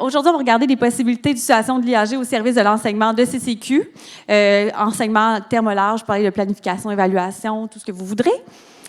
Aujourd'hui, on va regarder les possibilités d'utilisation de l'IAG au service de l'enseignement de CCQ. Enseignement terme large, parler de planification, évaluation, tout ce que vous voudrez.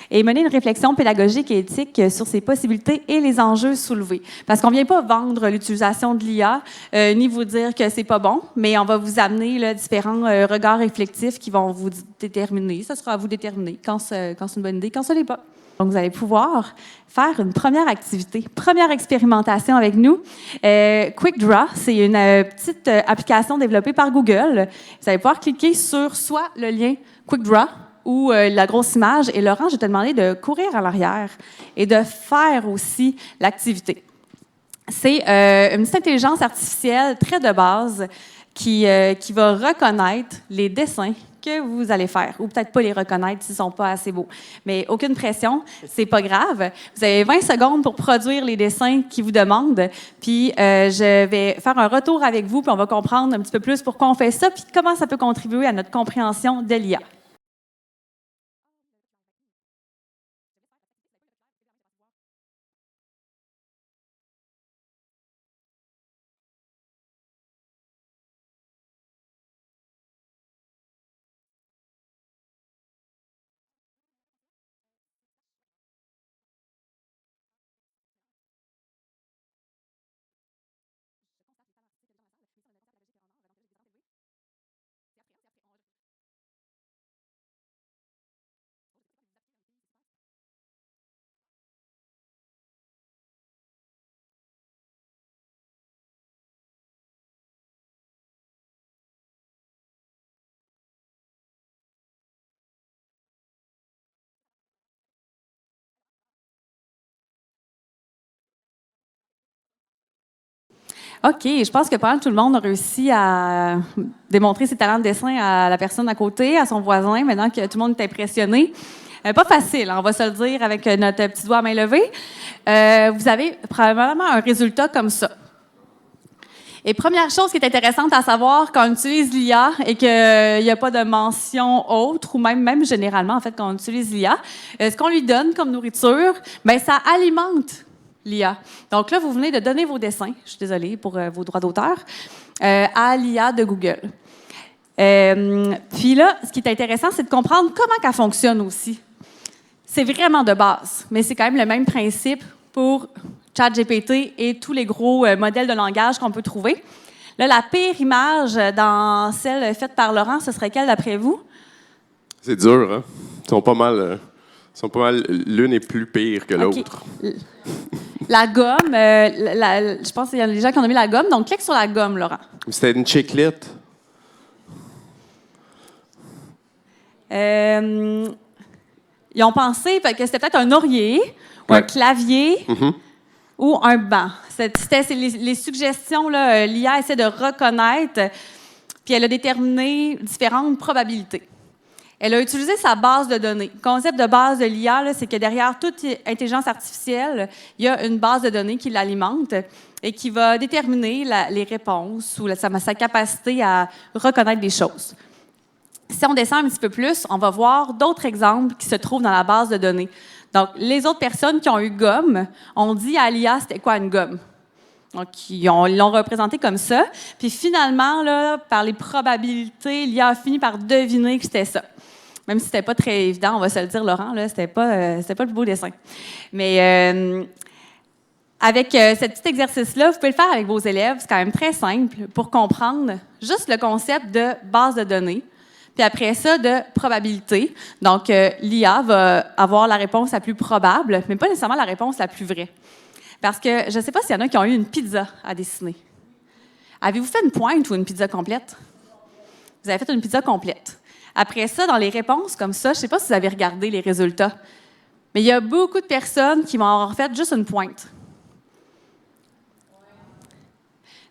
Et mener une réflexion pédagogique et éthique sur ces possibilités et les enjeux soulevés. Parce qu'on ne vient pas vendre l'utilisation de l'IA, ni vous dire que c'est pas bon, mais on va vous amener là, différents regards réflectifs qui vont vous déterminer. Ça sera à vous déterminer quand c'est une bonne idée, quand ce n'est pas. Donc, vous allez pouvoir faire une première activité, première expérimentation avec nous. QuickDraw, c'est une petite application développée par Google. Vous allez pouvoir cliquer sur soit le lien QuickDraw ou la grosse image. Et Laurent, je vais te demander de courir à l'arrière et de faire aussi l'activité. C'est une petite intelligence artificielle très de base qui va reconnaître les dessins que vous allez faire, ou peut-être pas les reconnaître s'ils ne sont pas assez beaux. Mais aucune pression, c'est pas grave. Vous avez 20 secondes pour produire les dessins qu'ils vous demandent, puis je vais faire un retour avec vous, puis on va comprendre un petit peu plus pourquoi on fait ça, puis comment ça peut contribuer à notre compréhension de l'IA. OK, je pense que pas mal tout le monde a réussi à démontrer ses talents de dessin à la personne à côté, à son voisin, maintenant que tout le monde est impressionné. Pas facile, on va se le dire avec notre petit doigt à main levée. Vous avez probablement un résultat comme ça. Et première chose qui est intéressante à savoir quand on utilise l'IA et qu'il n'y a pas de mention autre, ou même généralement, en fait, quand on utilise l'IA, ce qu'on lui donne comme nourriture, bien, ça alimente l'IA. Donc là, vous venez de donner vos dessins, je suis désolée pour vos droits d'auteur, à l'IA de Google. Puis là, ce qui est intéressant, c'est de comprendre comment elle fonctionne aussi. C'est vraiment de base, mais c'est quand même le même principe pour ChatGPT et tous les gros modèles de langage qu'on peut trouver. Là, la pire image dans celle faite par Laurent, ce serait quelle d'après vous? C'est dur, hein? Ils sont pas mal, l'une est plus pire que l'autre. Okay. La gomme, je pense qu'il y a des gens qui ont mis la gomme, donc clique sur la gomme, Laurent. C'était une chiclette. Ils ont pensé que c'était peut-être un oreiller, ou un clavier, ou un banc. C'était les suggestions, là, l'IA essaie de reconnaître, puis elle a déterminé différentes probabilités. Elle a utilisé sa base de données. Le concept de base de l'IA, c'est que derrière toute intelligence artificielle, il y a une base de données qui l'alimente et qui va déterminer les réponses ou sa capacité à reconnaître des choses. Si on descend un petit peu plus, on va voir d'autres exemples qui se trouvent dans la base de données. Donc, les autres personnes qui ont eu gomme ont dit à l'IA c'était quoi une gomme. Donc, ils l'ont représenté comme ça. Puis finalement, là, par les probabilités, l'IA a fini par deviner que c'était ça. Même si c'était pas très évident, on va se le dire, Laurent, là, c'était pas le plus beau dessin. Mais avec ce petit exercice-là, vous pouvez le faire avec vos élèves. C'est quand même très simple pour comprendre juste le concept de base de données. Puis après ça, de probabilité. Donc, l'IA va avoir la réponse la plus probable, mais pas nécessairement la réponse la plus vraie. Parce que je ne sais pas s'il y en a qui ont eu une pizza à dessiner. Avez-vous fait une pointe ou une pizza complète? Vous avez fait une pizza complète. Après ça, dans les réponses comme ça, je ne sais pas si vous avez regardé les résultats, mais il y a beaucoup de personnes qui vont avoir fait juste une pointe.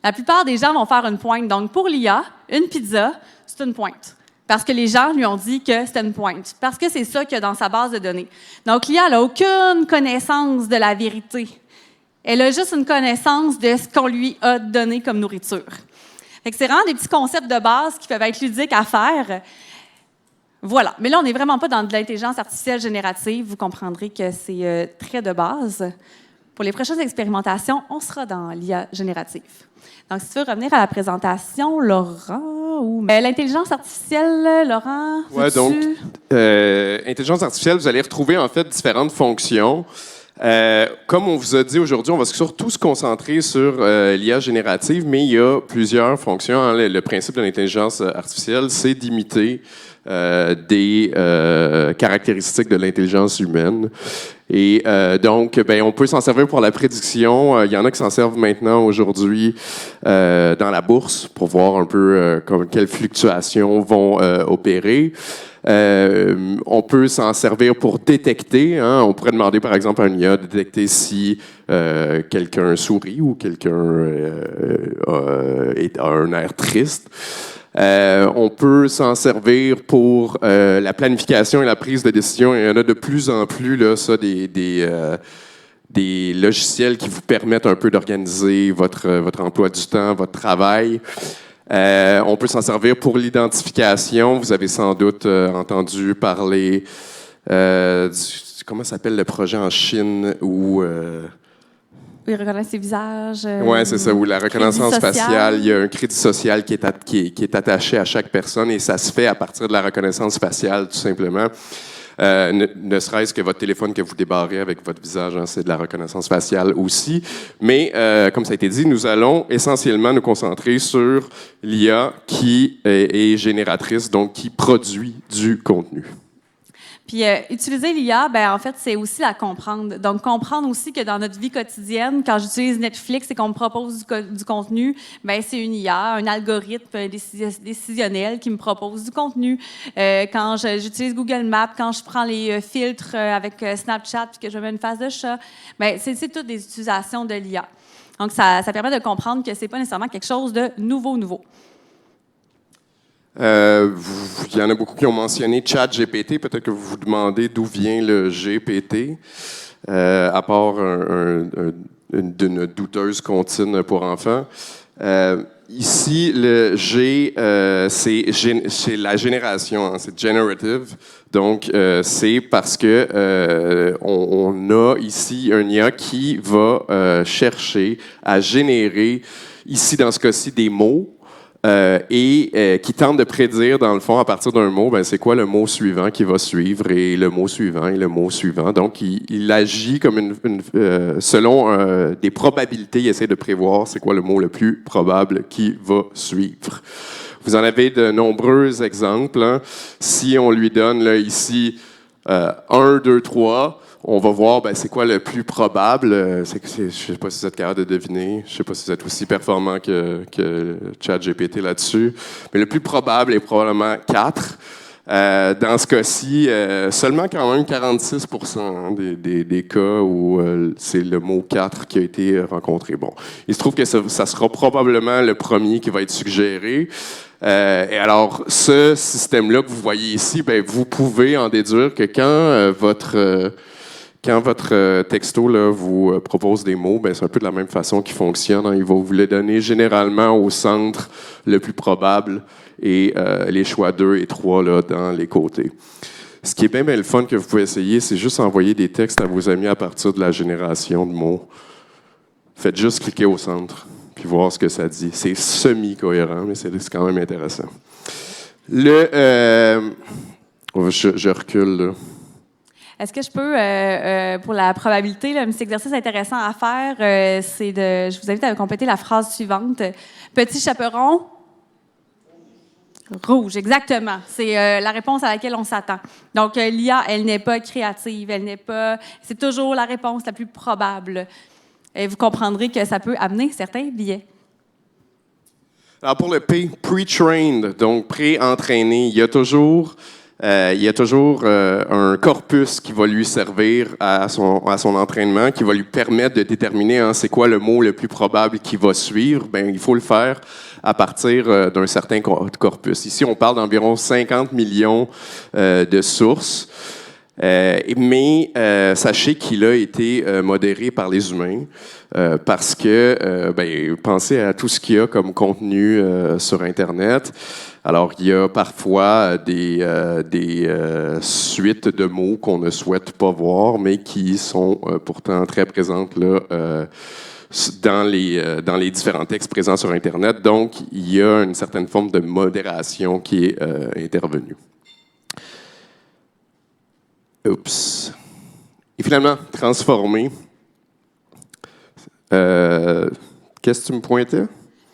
La plupart des gens vont faire une pointe. Donc, pour l'IA, une pizza, c'est une pointe. Parce que les gens lui ont dit que c'était une pointe. Parce que c'est ça qu'il y a dans sa base de données. Donc, l'IA n'a aucune connaissance de la vérité. Elle a juste une connaissance de ce qu'on lui a donné comme nourriture. Fait que c'est vraiment des petits concepts de base qui peuvent être ludiques à faire. Voilà. Mais là, on n'est vraiment pas dans de l'intelligence artificielle générative. Vous comprendrez que c'est très de base. Pour les prochaines expérimentations, on sera dans l'IA générative. Donc, si tu veux revenir à la présentation, Laurent, ou l'intelligence artificielle, Laurent, ouais, donc, intelligence artificielle, vous allez retrouver en fait différentes fonctions. Comme on vous a dit aujourd'hui, on va surtout se concentrer sur l'IA générative, mais il y a plusieurs fonctions. Hein. Le principe de l'intelligence artificielle, c'est d'imiter des caractéristiques de l'intelligence humaine. Et donc, on peut s'en servir pour la prédiction. Il y en a qui s'en servent maintenant, aujourd'hui, dans la bourse pour voir un peu quelles fluctuations vont opérer. On peut s'en servir pour détecter. Hein, on pourrait demander, par exemple, à une IA de détecter si quelqu'un sourit ou quelqu'un a un air triste. On peut s'en servir pour la planification et la prise de décision. Il y en a de plus en plus, là, ça, des logiciels qui vous permettent un peu d'organiser votre emploi du temps, votre travail. On peut s'en servir pour l'identification. Vous avez sans doute entendu parler comment s'appelle le projet en Chine où... Oui, reconnaître ses visages. Oui, c'est ça, où la reconnaissance faciale, il y a un crédit social qui est attaché à chaque personne et ça se fait à partir de la reconnaissance faciale, tout simplement. Ne serait-ce que votre téléphone que vous débarrez avec votre visage, hein, c'est de la reconnaissance faciale aussi. Mais, comme ça a été dit, nous allons essentiellement nous concentrer sur l'IA qui est génératrice, donc qui produit du contenu. Puis utiliser l'IA, en fait, c'est aussi la comprendre. Donc, comprendre aussi que dans notre vie quotidienne, quand j'utilise Netflix et qu'on me propose du contenu, c'est une IA, un algorithme décisionnel qui me propose du contenu. Quand j'utilise Google Maps, quand je prends les filtres avec Snapchat puis que je mets une face de chat, c'est toutes des utilisations de l'IA. Donc, ça permet de comprendre que c'est pas nécessairement quelque chose de nouveau. Il y en a beaucoup qui ont mentionné ChatGPT. Peut-être que vous vous demandez d'où vient le GPT, à part d'une douteuse comptine pour enfants. Ici, le G, c'est la génération, hein, c'est generative. Donc, c'est parce que on a ici un IA qui va chercher à générer, ici dans ce cas-ci, des mots. Qui tente de prédire, dans le fond, à partir d'un mot, c'est quoi le mot suivant qui va suivre, et le mot suivant, et le mot suivant. Donc, il agit comme selon des probabilités, il essaie de prévoir c'est quoi le mot le plus probable qui va suivre. Vous en avez de nombreux exemples. Hein. Si on lui donne, là, ici, 1, 2, 3... on va voir c'est quoi le plus probable. Je ne sais pas si vous êtes capable de deviner. Je ne sais pas si vous êtes aussi performant que ChatGPT là-dessus. Mais le plus probable est probablement 4. Dans ce cas-ci, seulement quand même 46% des cas où c'est le mot 4 qui a été rencontré. Bon, il se trouve que ça sera probablement le premier qui va être suggéré. Et alors, ce système-là que vous voyez ici, vous pouvez en déduire que quand votre texto là, vous propose des mots, c'est un peu de la même façon qu'il fonctionne. Hein. Il va vous les donner généralement au centre le plus probable et les choix 2 et 3 là, dans les côtés. Ce qui est bien le fun que vous pouvez essayer, c'est juste envoyer des textes à vos amis à partir de la génération de mots. Faites juste cliquer au centre puis voir ce que ça dit. C'est semi-cohérent, mais c'est quand même intéressant. Je recule là. Est-ce que je peux, pour la probabilité, là, un petit exercice intéressant à faire, je vous invite à compléter la phrase suivante. Petit chaperon. Rouge, exactement. C'est la réponse à laquelle on s'attend. Donc, l'IA, elle n'est pas créative, c'est toujours la réponse la plus probable. Et vous comprendrez que ça peut amener certains biais. Alors, pour le P, pre-trained, donc pré-entraîné, il y a toujours un corpus qui va lui servir à son entraînement, qui va lui permettre de déterminer c'est quoi le mot le plus probable qui va suivre. Il faut le faire à partir d'un certain corpus. Ici, on parle d'environ 50 millions de sources. Mais sachez qu'il a été modéré par les humains parce que, pensez à tout ce qu'il y a comme contenu sur Internet. Alors, il y a parfois des suites de mots qu'on ne souhaite pas voir, mais qui sont pourtant très présentes là, dans les différents textes présents sur Internet. Donc, il y a une certaine forme de modération qui est intervenue. Oups. Et finalement, transformer. Qu'est-ce que tu me pointais?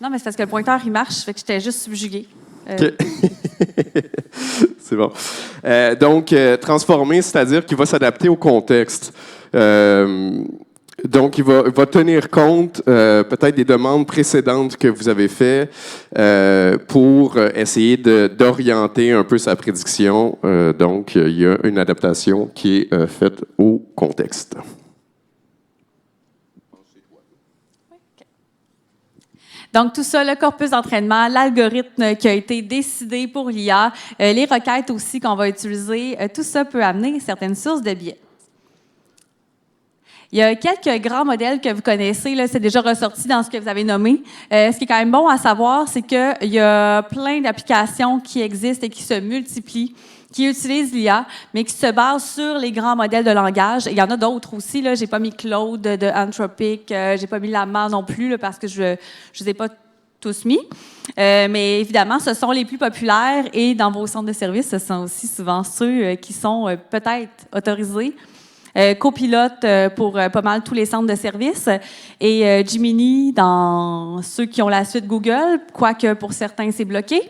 Non, mais c'est parce que le pointeur, il marche, fait que j'étais juste subjuguée. Okay. C'est bon. Donc, transformer, c'est-à-dire qu'il va s'adapter au contexte. Donc, il va tenir compte peut-être des demandes précédentes que vous avez faites pour essayer d'orienter un peu sa prédiction. Donc, il y a une adaptation qui est faite au contexte. Donc, tout ça, le corpus d'entraînement, l'algorithme qui a été décidé pour l'IA, les requêtes aussi qu'on va utiliser, tout ça peut amener certaines sources de biais. Il y a quelques grands modèles que vous connaissez, là, c'est déjà ressorti dans ce que vous avez nommé. Ce qui est quand même bon à savoir, c'est qu'il y a plein d'applications qui existent et qui se multiplient, qui utilisent l'IA, mais qui se basent sur les grands modèles de langage. Il y en a d'autres aussi. Là, j'ai pas mis Claude de Anthropic, j'ai pas mis Llama non plus là, parce que je les ai pas tous mis. Mais évidemment, ce sont les plus populaires et dans vos centres de services, ce sont aussi souvent ceux qui sont peut-être autorisés. Copilote pour pas mal tous les centres de services et Gemini dans ceux qui ont la suite Google, quoique pour certains, c'est bloqué.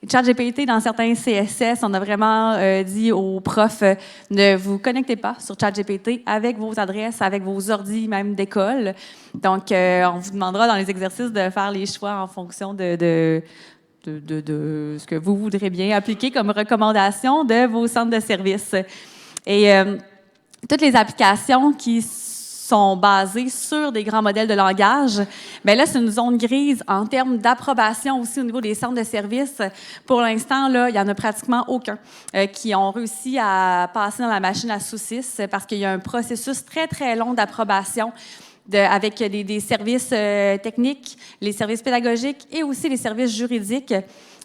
ChatGPT, dans certains CSS, on a vraiment dit aux profs ne vous connectez pas sur ChatGPT avec vos adresses, avec vos ordis même d'école. Donc, on vous demandera dans les exercices de faire les choix en fonction de ce que vous voudrez bien appliquer comme recommandation de vos centres de services. Et toutes les applications qui sont basées sur des grands modèles de langage, bien là, c'est une zone grise en termes d'approbation aussi au niveau des centres de services. Pour l'instant, là, il n'y en a pratiquement aucun qui ont réussi à passer dans la machine à saucisses parce qu'il y a un processus très, très long d'approbation avec des services techniques, les services pédagogiques et aussi les services juridiques.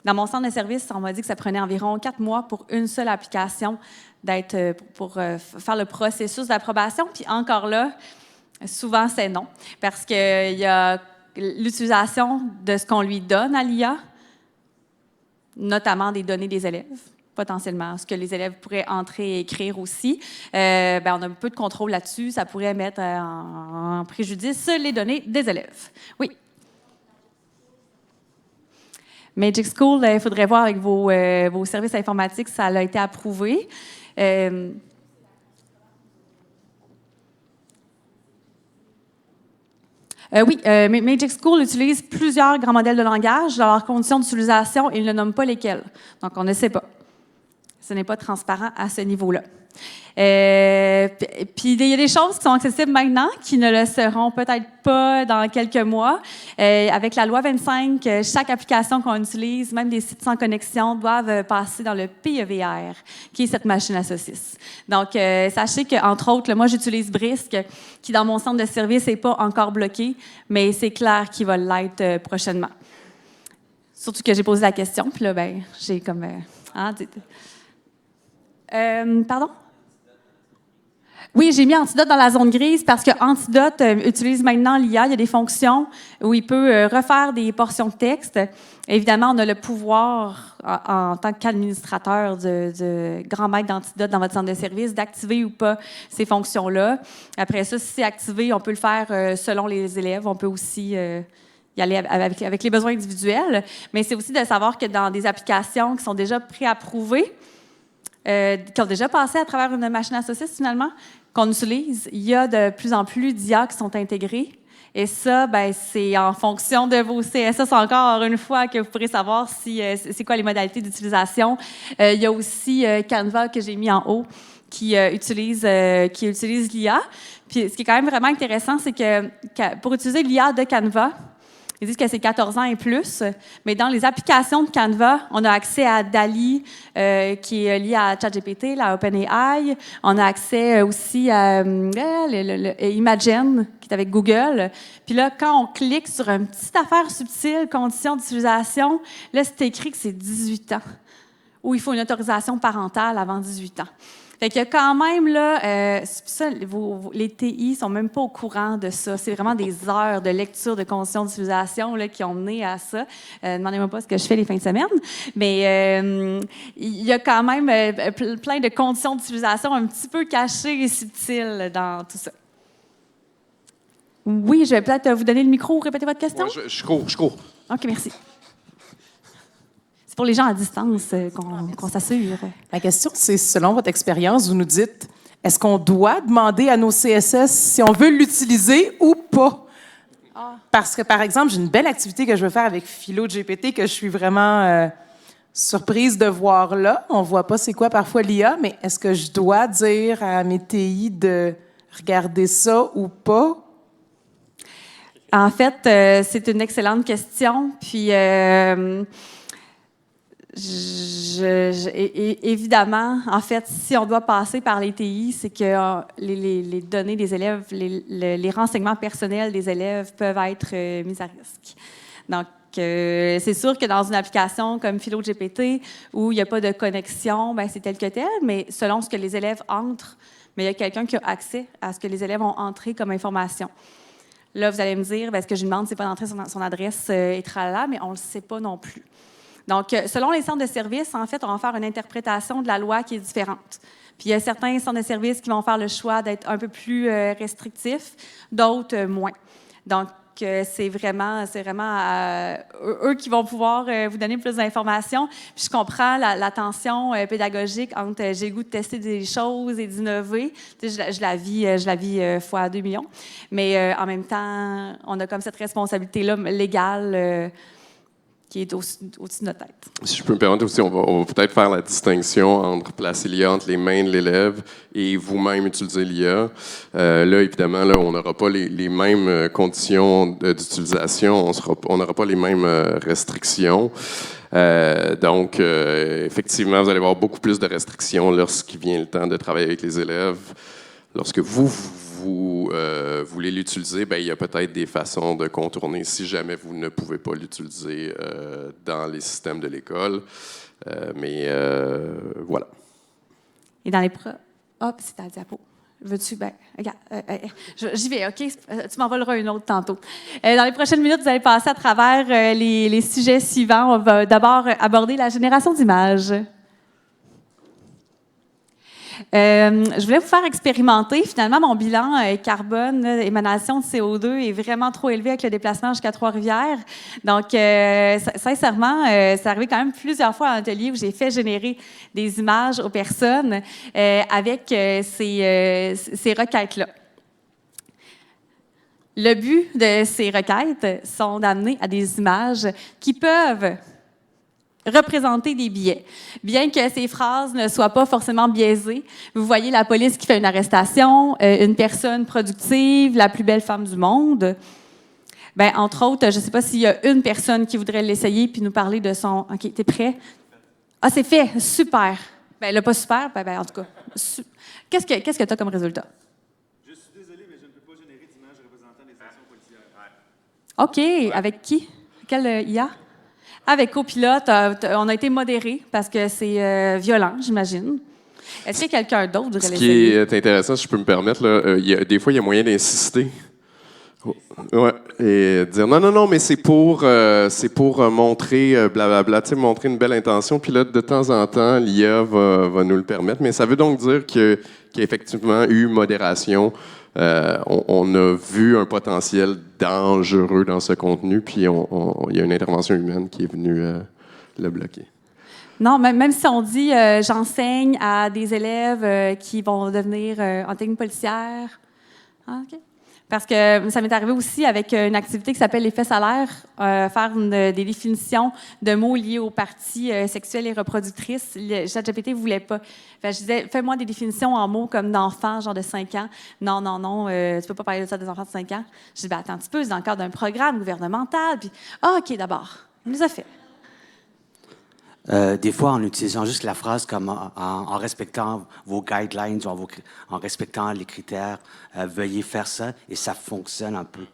Dans mon centre de service, on m'a dit que ça prenait environ 4 mois pour une seule application pour faire le processus d'approbation. Puis encore là, souvent, c'est non. Parce qu'il y a l'utilisation de ce qu'on lui donne à l'IA, notamment des données des élèves, potentiellement, ce que les élèves pourraient entrer et écrire aussi. On a un peu de contrôle là-dessus. Ça pourrait mettre en préjudice les données des élèves. Oui. Magic School, il faudrait voir avec vos services informatiques si ça a été approuvé. Oui, Magic School utilise plusieurs grands modèles de langage. Dans leurs conditions d'utilisation, ils ne nomment pas lesquels. Donc, on ne sait pas. Ce n'est pas transparent à ce niveau-là. Puis il y a des choses qui sont accessibles maintenant qui ne le seront peut-être pas dans quelques mois. Avec la loi 25, chaque application qu'on utilise, même des sites sans connexion, doivent passer dans le PEVR, qui est cette machine à saucisses. Donc, sachez qu'entre autres, là, moi, j'utilise Brisk, qui dans mon centre de service n'est pas encore bloqué, mais c'est clair qu'il va l'être prochainement. Surtout que j'ai posé la question, puis là, j'ai comme... pardon? Oui, j'ai mis Antidote dans la zone grise parce que Antidote utilise maintenant l'IA. Il y a des fonctions où il peut refaire des portions de texte. Évidemment, on a le pouvoir, en tant qu'administrateur de grand maître d'Antidote dans votre centre de service, d'activer ou pas ces fonctions-là. Après ça, si c'est activé, on peut le faire selon les élèves. On peut aussi y aller avec les besoins individuels. Mais c'est aussi de savoir que dans des applications qui sont déjà préapprouvées, qui ont déjà passé à travers une machine à saucisses, finalement, qu'on utilise, il y a de plus en plus d'IA qui sont intégrées. Et ça, c'est en fonction de vos CSS, encore une fois, que vous pourrez savoir si c'est quoi les modalités d'utilisation. Il y a aussi Canva que j'ai mis en haut qui utilise l'IA. Puis ce qui est quand même vraiment intéressant, c'est que pour utiliser l'IA de Canva, Ils disent que c'est 14 ans et plus. Mais dans les applications de Canva, on a accès à DALL-E, qui est lié à ChatGPT, à OpenAI. On a accès aussi à Imagen, qui est avec Google. Puis là, quand on clique sur une petite affaire subtile, conditions d'utilisation, là, c'est écrit que c'est 18 ans, ou il faut une autorisation parentale avant 18 ans. Fait qu'il y a quand même, là, ça, les TI sont même pas au courant de ça. C'est vraiment des heures de lecture de conditions d'utilisation là, qui ont mené à ça. Demandez-moi pas ce que je fais les fins de semaine, mais il y a quand même plein de conditions d'utilisation un petit peu cachées et subtiles dans tout ça. Oui, je vais peut-être vous donner le micro ou répéter votre question. Ouais, je cours. OK, merci. C'est pour les gens à distance qu'on s'assure. La question, c'est, selon votre expérience, vous nous dites, est-ce qu'on doit demander à nos CSS si on veut l'utiliser ou pas? Ah. Parce que, par exemple, j'ai une belle activité que je veux faire avec PhiloGPT que je suis vraiment surprise de voir là. On ne voit pas c'est quoi parfois l'IA, mais est-ce que je dois dire à mes TI de regarder ça ou pas? En fait, c'est une excellente question. Puis... évidemment, en fait, si on doit passer par les TI, c'est que les données des élèves, les renseignements personnels des élèves peuvent être mis à risque. Donc, c'est sûr que dans une application comme PhiloGPT, où il n'y a pas de connexion, ben c'est tel que tel, mais selon ce que les élèves entrent, mais il y a quelqu'un qui a accès à ce que les élèves ont entré comme information. Là, vous allez me dire, ben, ce que je lui demande, c'est pas d'entrer son adresse et tralala, mais on ne le sait pas non plus. Donc, selon les centres de services, en fait, on va faire une interprétation de la loi qui est différente. Puis, il y a certains centres de services qui vont faire le choix d'être un peu plus restrictifs, d'autres moins. Donc, c'est vraiment eux qui vont pouvoir vous donner plus d'informations. Puis, je comprends la tension pédagogique entre j'ai le goût de tester des choses et d'innover. Tu sais, je la vis fois 2 millions. Mais en même temps, on a comme cette responsabilité-là légale qui est au-dessus de notre tête. Si je peux me permettre aussi, on va peut-être faire la distinction entre placer l'IA entre les mains de l'élève et vous-même utiliser l'IA. Là, évidemment, là, on n'aura pas les mêmes conditions d'utilisation, on n'aura pas les mêmes restrictions. Donc, effectivement, vous allez avoir beaucoup plus de restrictions lorsqu'il vient le temps de travailler avec les élèves. Lorsque vous voulez l'utiliser, ben, il y a peut-être des façons de contourner si jamais vous ne pouvez pas l'utiliser dans les systèmes de l'école. Mais voilà. Et dans les... Hop, c'est à la diapo. Veux-tu? Ben, regarde, j'y vais, OK? Tu m'en voleras une autre tantôt. Dans les prochaines minutes, vous allez passer à travers les sujets suivants. On va d'abord aborder la génération d'images. Je voulais vous faire expérimenter. Finalement, mon bilan carbone, émanation de CO2, est vraiment trop élevé avec le déplacement jusqu'à Trois-Rivières. Donc, sincèrement, c'est arrivé quand même plusieurs fois à l'atelier où j'ai fait générer des images aux personnes avec ces requêtes-là. Le but de ces requêtes sont d'amener à des images qui peuvent représenter des billets. Bien que ces phrases ne soient pas forcément biaisées, vous voyez la police qui fait une arrestation, une personne productive, la plus belle femme du monde. Bien, entre autres, je ne sais pas s'il y a une personne qui voudrait l'essayer puis nous parler de son... OK, t'es prêt? Ah, c'est fait! Super! Bien, là, pas super, ben, en tout cas. Qu'est-ce que tu as comme résultat? Je suis désolé, mais je ne peux pas générer d'images représentant les actions policières. OK. Avec qui? Quelle IA? Avec Copilote, on a été modéré parce que c'est violent, j'imagine. Est-ce qu'il y a quelqu'un d'autre qui voudrait l'essayer? Ce qui est intéressant, si je peux me permettre, là, des fois, il y a moyen d'insister. Ouais, et dire non, mais c'est pour montrer blablabla, tu sais, montrer une belle intention. Puis là, de temps en temps, l'IA va nous le permettre. Mais ça veut donc dire qu'il y a effectivement eu modération. On a vu un potentiel dangereux dans ce contenu, puis il y a une intervention humaine qui est venue le bloquer. Non, même si on dit j'enseigne à des élèves qui vont devenir en technique policière. Ah, OK. Parce que ça m'est arrivé aussi avec une activité qui s'appelle l'effet salaire, faire des définitions de mots liés aux parties sexuelles et reproductrices. ChatGPT ne voulait pas. Fait, je disais, fais-moi des définitions en mots comme d'enfants, genre de 5 ans. Non, tu peux pas parler de ça des enfants de 5 ans. Je dis, ben, attends un petit peu, c'est dans le cadre d'un programme gouvernemental. Puis, OK, d'abord. Il nous a fait. Des fois, en utilisant juste la phrase comme en respectant vos guidelines, en respectant les critères, veuillez faire ça, et ça fonctionne un peu.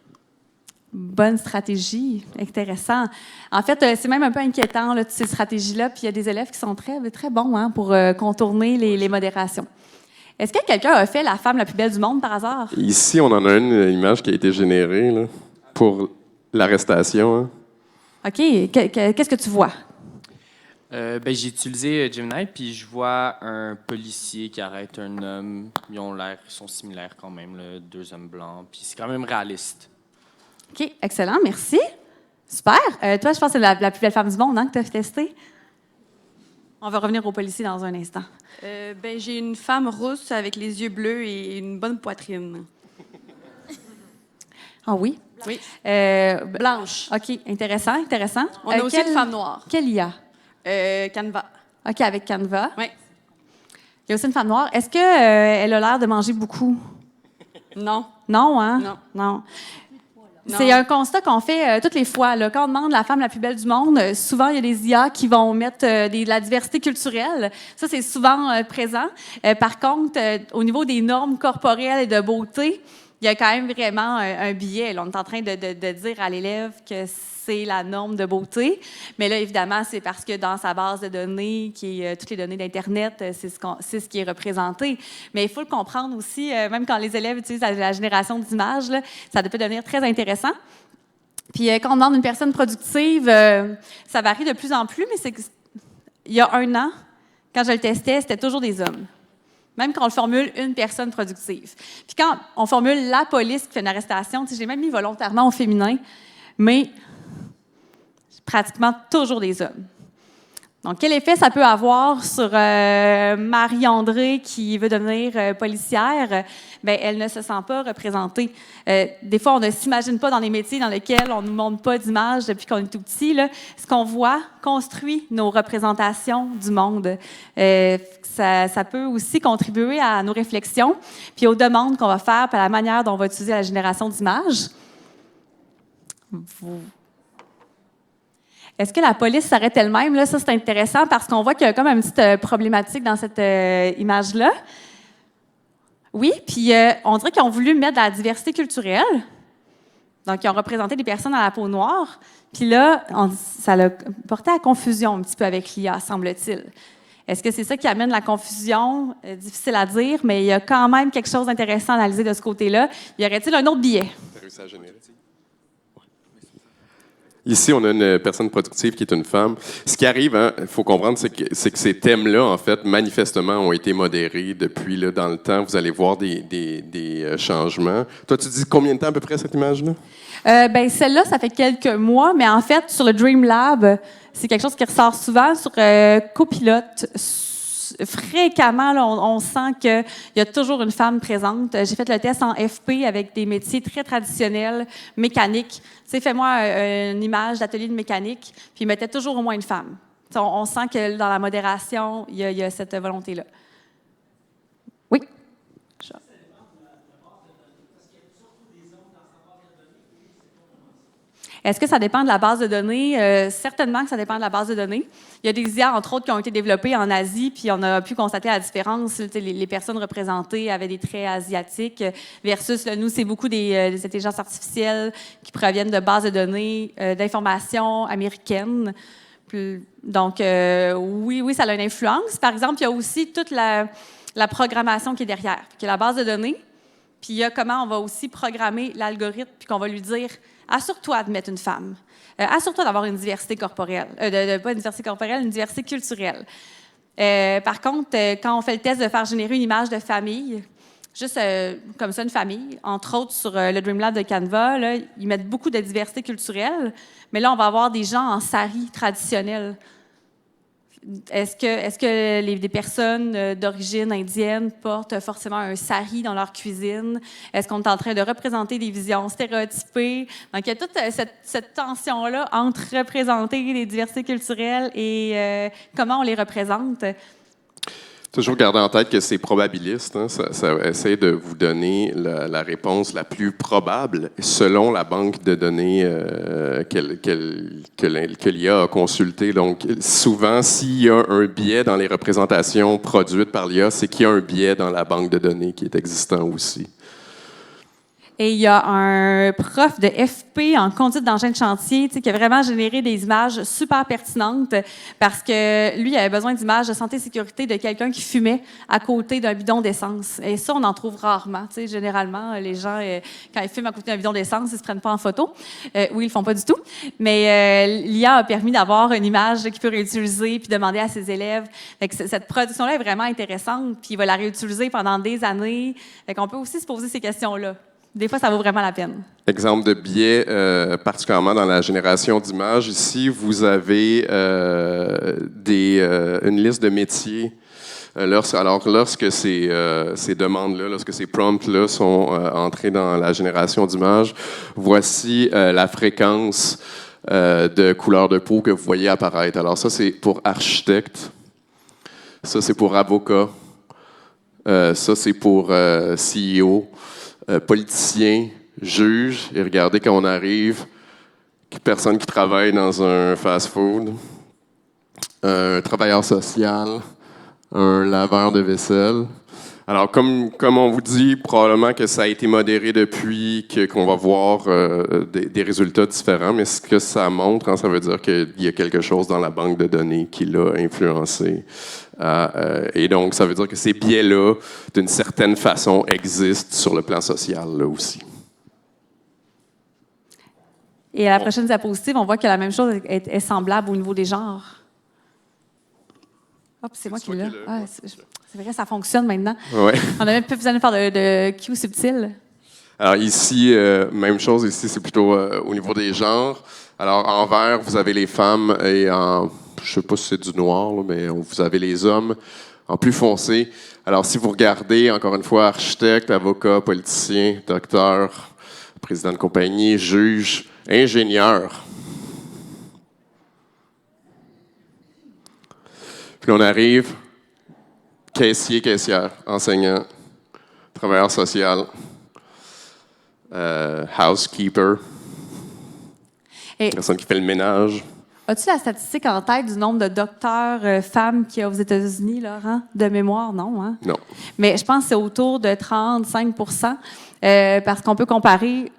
Bonne stratégie, intéressant. En fait, c'est même un peu inquiétant, là, toutes ces stratégies-là, puis il y a des élèves qui sont très, très bons hein, pour contourner les modérations. Est-ce que quelqu'un a fait la femme la plus belle du monde par hasard? Ici, on en a une image qui a été générée là, pour l'arrestation. Hein. OK. Qu'est-ce que tu vois? J'ai utilisé Gemini, puis je vois un policier qui arrête un homme. Ils sont similaires quand même, là, 2 hommes blancs, puis c'est quand même réaliste. OK, excellent, merci. Super. Toi, je pense que c'est la plus belle femme du monde hein, que tu as testé. On va revenir au policier dans un instant. J'ai une femme rousse avec les yeux bleus et une bonne poitrine. Ah oui? Oui. Blanche. OK, intéressant. On a aussi une femme noire. Quelle IA? Canva. OK, avec Canva. Oui. Il y a aussi une femme noire. Est-ce qu'elle a l'air de manger beaucoup? Non. Non, hein? Non. C'est un constat qu'on fait toutes les fois. Là. Quand on demande la femme la plus belle du monde, souvent, il y a des IA qui vont mettre de la diversité culturelle. Ça, c'est souvent présent. Par contre, au niveau des normes corporelles et de beauté, il y a quand même vraiment un biais. Là, on est en train de dire à l'élève que c'est la norme de beauté. Mais là, évidemment, c'est parce que dans sa base de données, qui est toutes les données d'Internet, c'est ce qui est représenté. Mais il faut le comprendre aussi, même quand les élèves utilisent la génération d'images, là, ça peut devenir très intéressant. Puis quand on demande une personne productive, ça varie de plus en plus, mais il y a 1 an, quand je le testais, c'était toujours des hommes. Même quand on le formule une personne productive. Puis quand on formule la police qui fait une arrestation, j'ai même mis volontairement au féminin, mais pratiquement toujours des hommes. Donc, quel effet ça peut avoir sur Marie-André qui veut devenir policière? Bien, elle ne se sent pas représentée. Des fois, on ne s'imagine pas dans les métiers dans lesquels on ne nous montre pas d'image depuis qu'on est tout petit. Là. Ce qu'on voit construit nos représentations du monde. Ça peut aussi contribuer à nos réflexions, puis aux demandes qu'on va faire, puis à la manière dont on va utiliser la génération d'images. Est-ce que la police s'arrête elle-même? Là, ça, c'est intéressant parce qu'on voit qu'il y a comme une petite problématique dans cette image-là. Oui, puis on dirait qu'ils ont voulu mettre de la diversité culturelle. Donc, ils ont représenté des personnes à la peau noire. Puis là, ça l'a porté à confusion un petit peu avec l'IA, semble-t-il. Est-ce que c'est ça qui amène la confusion? Difficile à dire, mais il y a quand même quelque chose d'intéressant à analyser de ce côté-là. Y aurait-il un autre biais? T'as réussi à générer? Ici, on a une personne productive qui est une femme. Ce qui arrive, il faut comprendre, c'est que ces thèmes-là, en fait, manifestement, ont été modérés depuis là, dans le temps. Vous allez voir des changements. Toi, tu dis combien de temps à peu près cette image-là? Celle-là, ça fait quelques mois, mais en fait, sur le Dream Lab, c'est quelque chose qui ressort souvent sur Copilot. Fréquemment, là, on sent qu'il y a toujours une femme présente. J'ai fait le test en FP avec des métiers très traditionnels, mécaniques. Tu sais, fais-moi une image d'atelier de mécanique, puis il mettait toujours au moins une femme. On sent que dans la modération, il y a cette volonté-là. Oui? Est-ce que ça dépend de la base de données? Certainement que ça dépend de la base de données. Il y a des IA, entre autres, qui ont été développées en Asie, puis on a pu constater la différence. Les personnes représentées avaient des traits asiatiques versus, là, nous, c'est beaucoup des intelligences artificielles qui proviennent de bases de données, d'informations américaines. Donc, oui, ça a une influence. Par exemple, il y a aussi toute la programmation qui est derrière, qui est la base de données. Puis il y a comment on va aussi programmer l'algorithme, puis qu'on va lui dire « assure-toi de mettre une femme, assure-toi d'avoir une diversité corporelle, pas une diversité corporelle, une diversité culturelle. » Par contre, quand on fait le test de faire générer une image de famille, juste comme ça, une famille, entre autres sur le Dream Lab de Canva, là, ils mettent beaucoup de diversité culturelle, mais là, on va avoir des gens en sari traditionnel. Est-ce que des personnes d'origine indienne portent forcément un sari dans leur cuisine? Est-ce qu'on est en train de représenter des visions stéréotypées? Donc, il y a toute cette tension-là entre représenter les diversités culturelles et comment on les représente. Toujours garder en tête que c'est probabiliste. Hein? Ça essaie de vous donner la réponse la plus probable selon la banque de données que l'IA a consultée. Donc, souvent, s'il y a un biais dans les représentations produites par l'IA, c'est qu'il y a un biais dans la banque de données qui est existant aussi. Et il y a un prof de FP en conduite d'engin de chantier qui a vraiment généré des images super pertinentes parce que lui, il avait besoin d'images de santé et sécurité de quelqu'un qui fumait à côté d'un bidon d'essence. Et ça, on en trouve rarement. Généralement, les gens, quand ils fument à côté d'un bidon d'essence, ils ne se prennent pas en photo. Oui, ils ne le font pas du tout. Mais l'IA a permis d'avoir une image qu'il peut réutiliser puis demander à ses élèves. Fait que cette production-là est vraiment intéressante puis il va la réutiliser pendant des années. Fait qu'on peut aussi se poser ces questions-là. Des fois, ça vaut vraiment la peine. Exemple de biais, particulièrement dans la génération d'images. Ici, vous avez une liste de métiers. Lorsque ces demandes-là, lorsque ces prompts-là sont entrés dans la génération d'images, voici la fréquence de couleur de peau que vous voyez apparaître. Alors ça, c'est pour architecte. Ça, c'est pour avocat. Ça, c'est pour CEO. Politicien, juge, et regardez quand on arrive, personne qui travaille dans un fast-food, un travailleur social, un laveur de vaisselle. Alors, comme on vous dit, probablement que ça a été modéré depuis qu'on va voir des résultats différents, mais ce que ça montre, ça veut dire qu'il y a quelque chose dans la banque de données qui l'a influencé. Et donc, ça veut dire que ces biais-là, d'une certaine façon, existent sur le plan social là aussi. Et à la prochaine diapositive, on voit que la même chose est semblable au niveau des genres. Hop, c'est moi qui l'ai là. Ah, c'est vrai, ça fonctionne maintenant. Ouais. On a même plus besoin de faire de Q subtil. Alors ici, même chose, ici c'est plutôt au niveau des genres. Alors en vert, vous avez les femmes et en, je sais pas si c'est du noir, là, mais vous avez les hommes en plus foncé. Alors si vous regardez, encore une fois, architecte, avocat, politicien, docteur, président de compagnie, juge, ingénieur. Puis on arrive, caissier, caissière, enseignant, travailleur social, housekeeper, personne qui fait le ménage. As-tu la statistique en tête du nombre de docteurs femmes qu'il y a aux États-Unis, Laurent? De mémoire, non, hein? Non. Mais je pense que c'est autour de 35 parce qu'on peut comparer,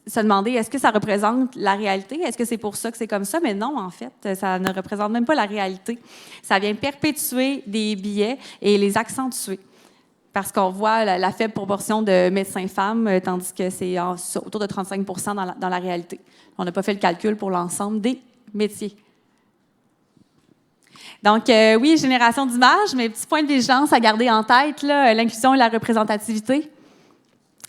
se demander, est-ce que ça représente la réalité? Est-ce que c'est pour ça que c'est comme ça? Mais non, en fait, ça ne représente même pas la réalité. Ça vient perpétuer des biais et les accentuer. Parce qu'on voit la faible proportion de médecins femmes, tandis que c'est autour de 35 dans la réalité. On n'a pas fait le calcul pour l'ensemble des métiers. Donc, oui, génération d'images, mais petit point de vigilance à garder en tête, l'inclusion et la représentativité.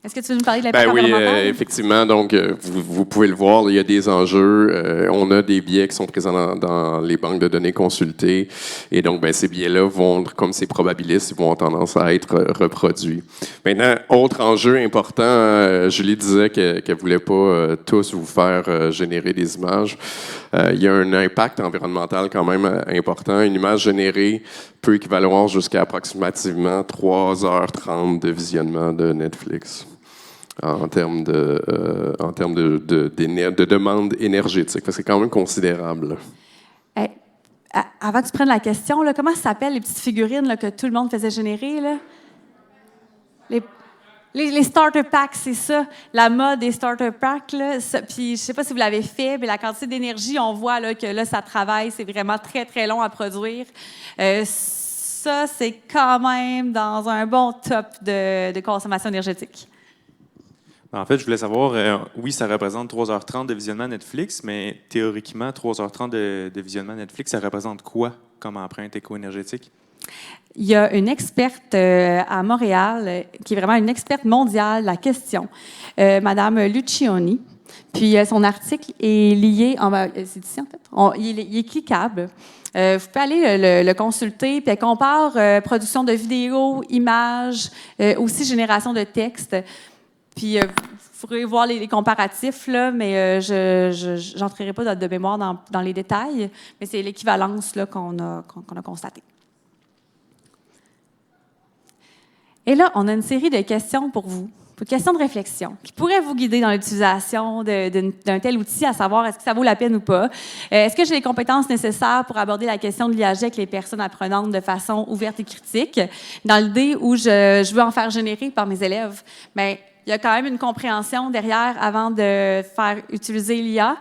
Est-ce que tu veux nous parler de l'impact environnemental? Effectivement. Donc, vous pouvez le voir, il y a des enjeux. On a des biais qui sont présents dans les banques de données consultées. Et donc, ces biais-là vont, comme c'est probabiliste, ils vont avoir tendance à être reproduits. Maintenant, autre enjeu important, Julie disait qu'elle ne voulait pas tous vous faire générer des images. Il y a un impact environnemental quand même important. Une image générée peut équivaloir jusqu'à approximativement 3h30 de visionnement de Netflix. En termes de demande énergétique. C'est quand même considérable. Hey, avant que tu prennes la question, là, comment ça s'appelle les petites figurines là, que tout le monde faisait générer? Là? Les starter packs, c'est ça. La mode des starter packs. Puis je ne sais pas si vous l'avez fait, mais la quantité d'énergie, on voit là, que là, ça travaille. C'est vraiment très, très long à produire. Ça, c'est quand même dans un bon top de consommation énergétique. En fait, je voulais savoir, oui, ça représente 3h30 de visionnement Netflix, mais théoriquement, 3h30 de visionnement Netflix, ça représente quoi comme empreinte éco-énergétique? Il y a une experte à Montréal qui est vraiment une experte mondiale de la question, Madame Lucioni, Puis son article est lié, c'est ici en fait, il est cliquable. Vous pouvez aller le consulter, puis elle compare production de vidéos, images, aussi génération de texte. Puis vous pourrez voir les comparatifs, là, mais je n'entrerai pas de mémoire dans les détails, mais c'est l'équivalence là, qu'on a constatée. Et là, on a une série de questions pour vous. Questions de réflexion qui pourraient vous guider dans l'utilisation d'un tel outil, à savoir est-ce que ça vaut la peine ou pas. Est-ce que j'ai les compétences nécessaires pour aborder la question de l'IAG avec les personnes apprenantes de façon ouverte et critique, dans l'idée où je veux en faire générer par mes élèves. Bien, il y a quand même une compréhension derrière avant de faire utiliser l'IA.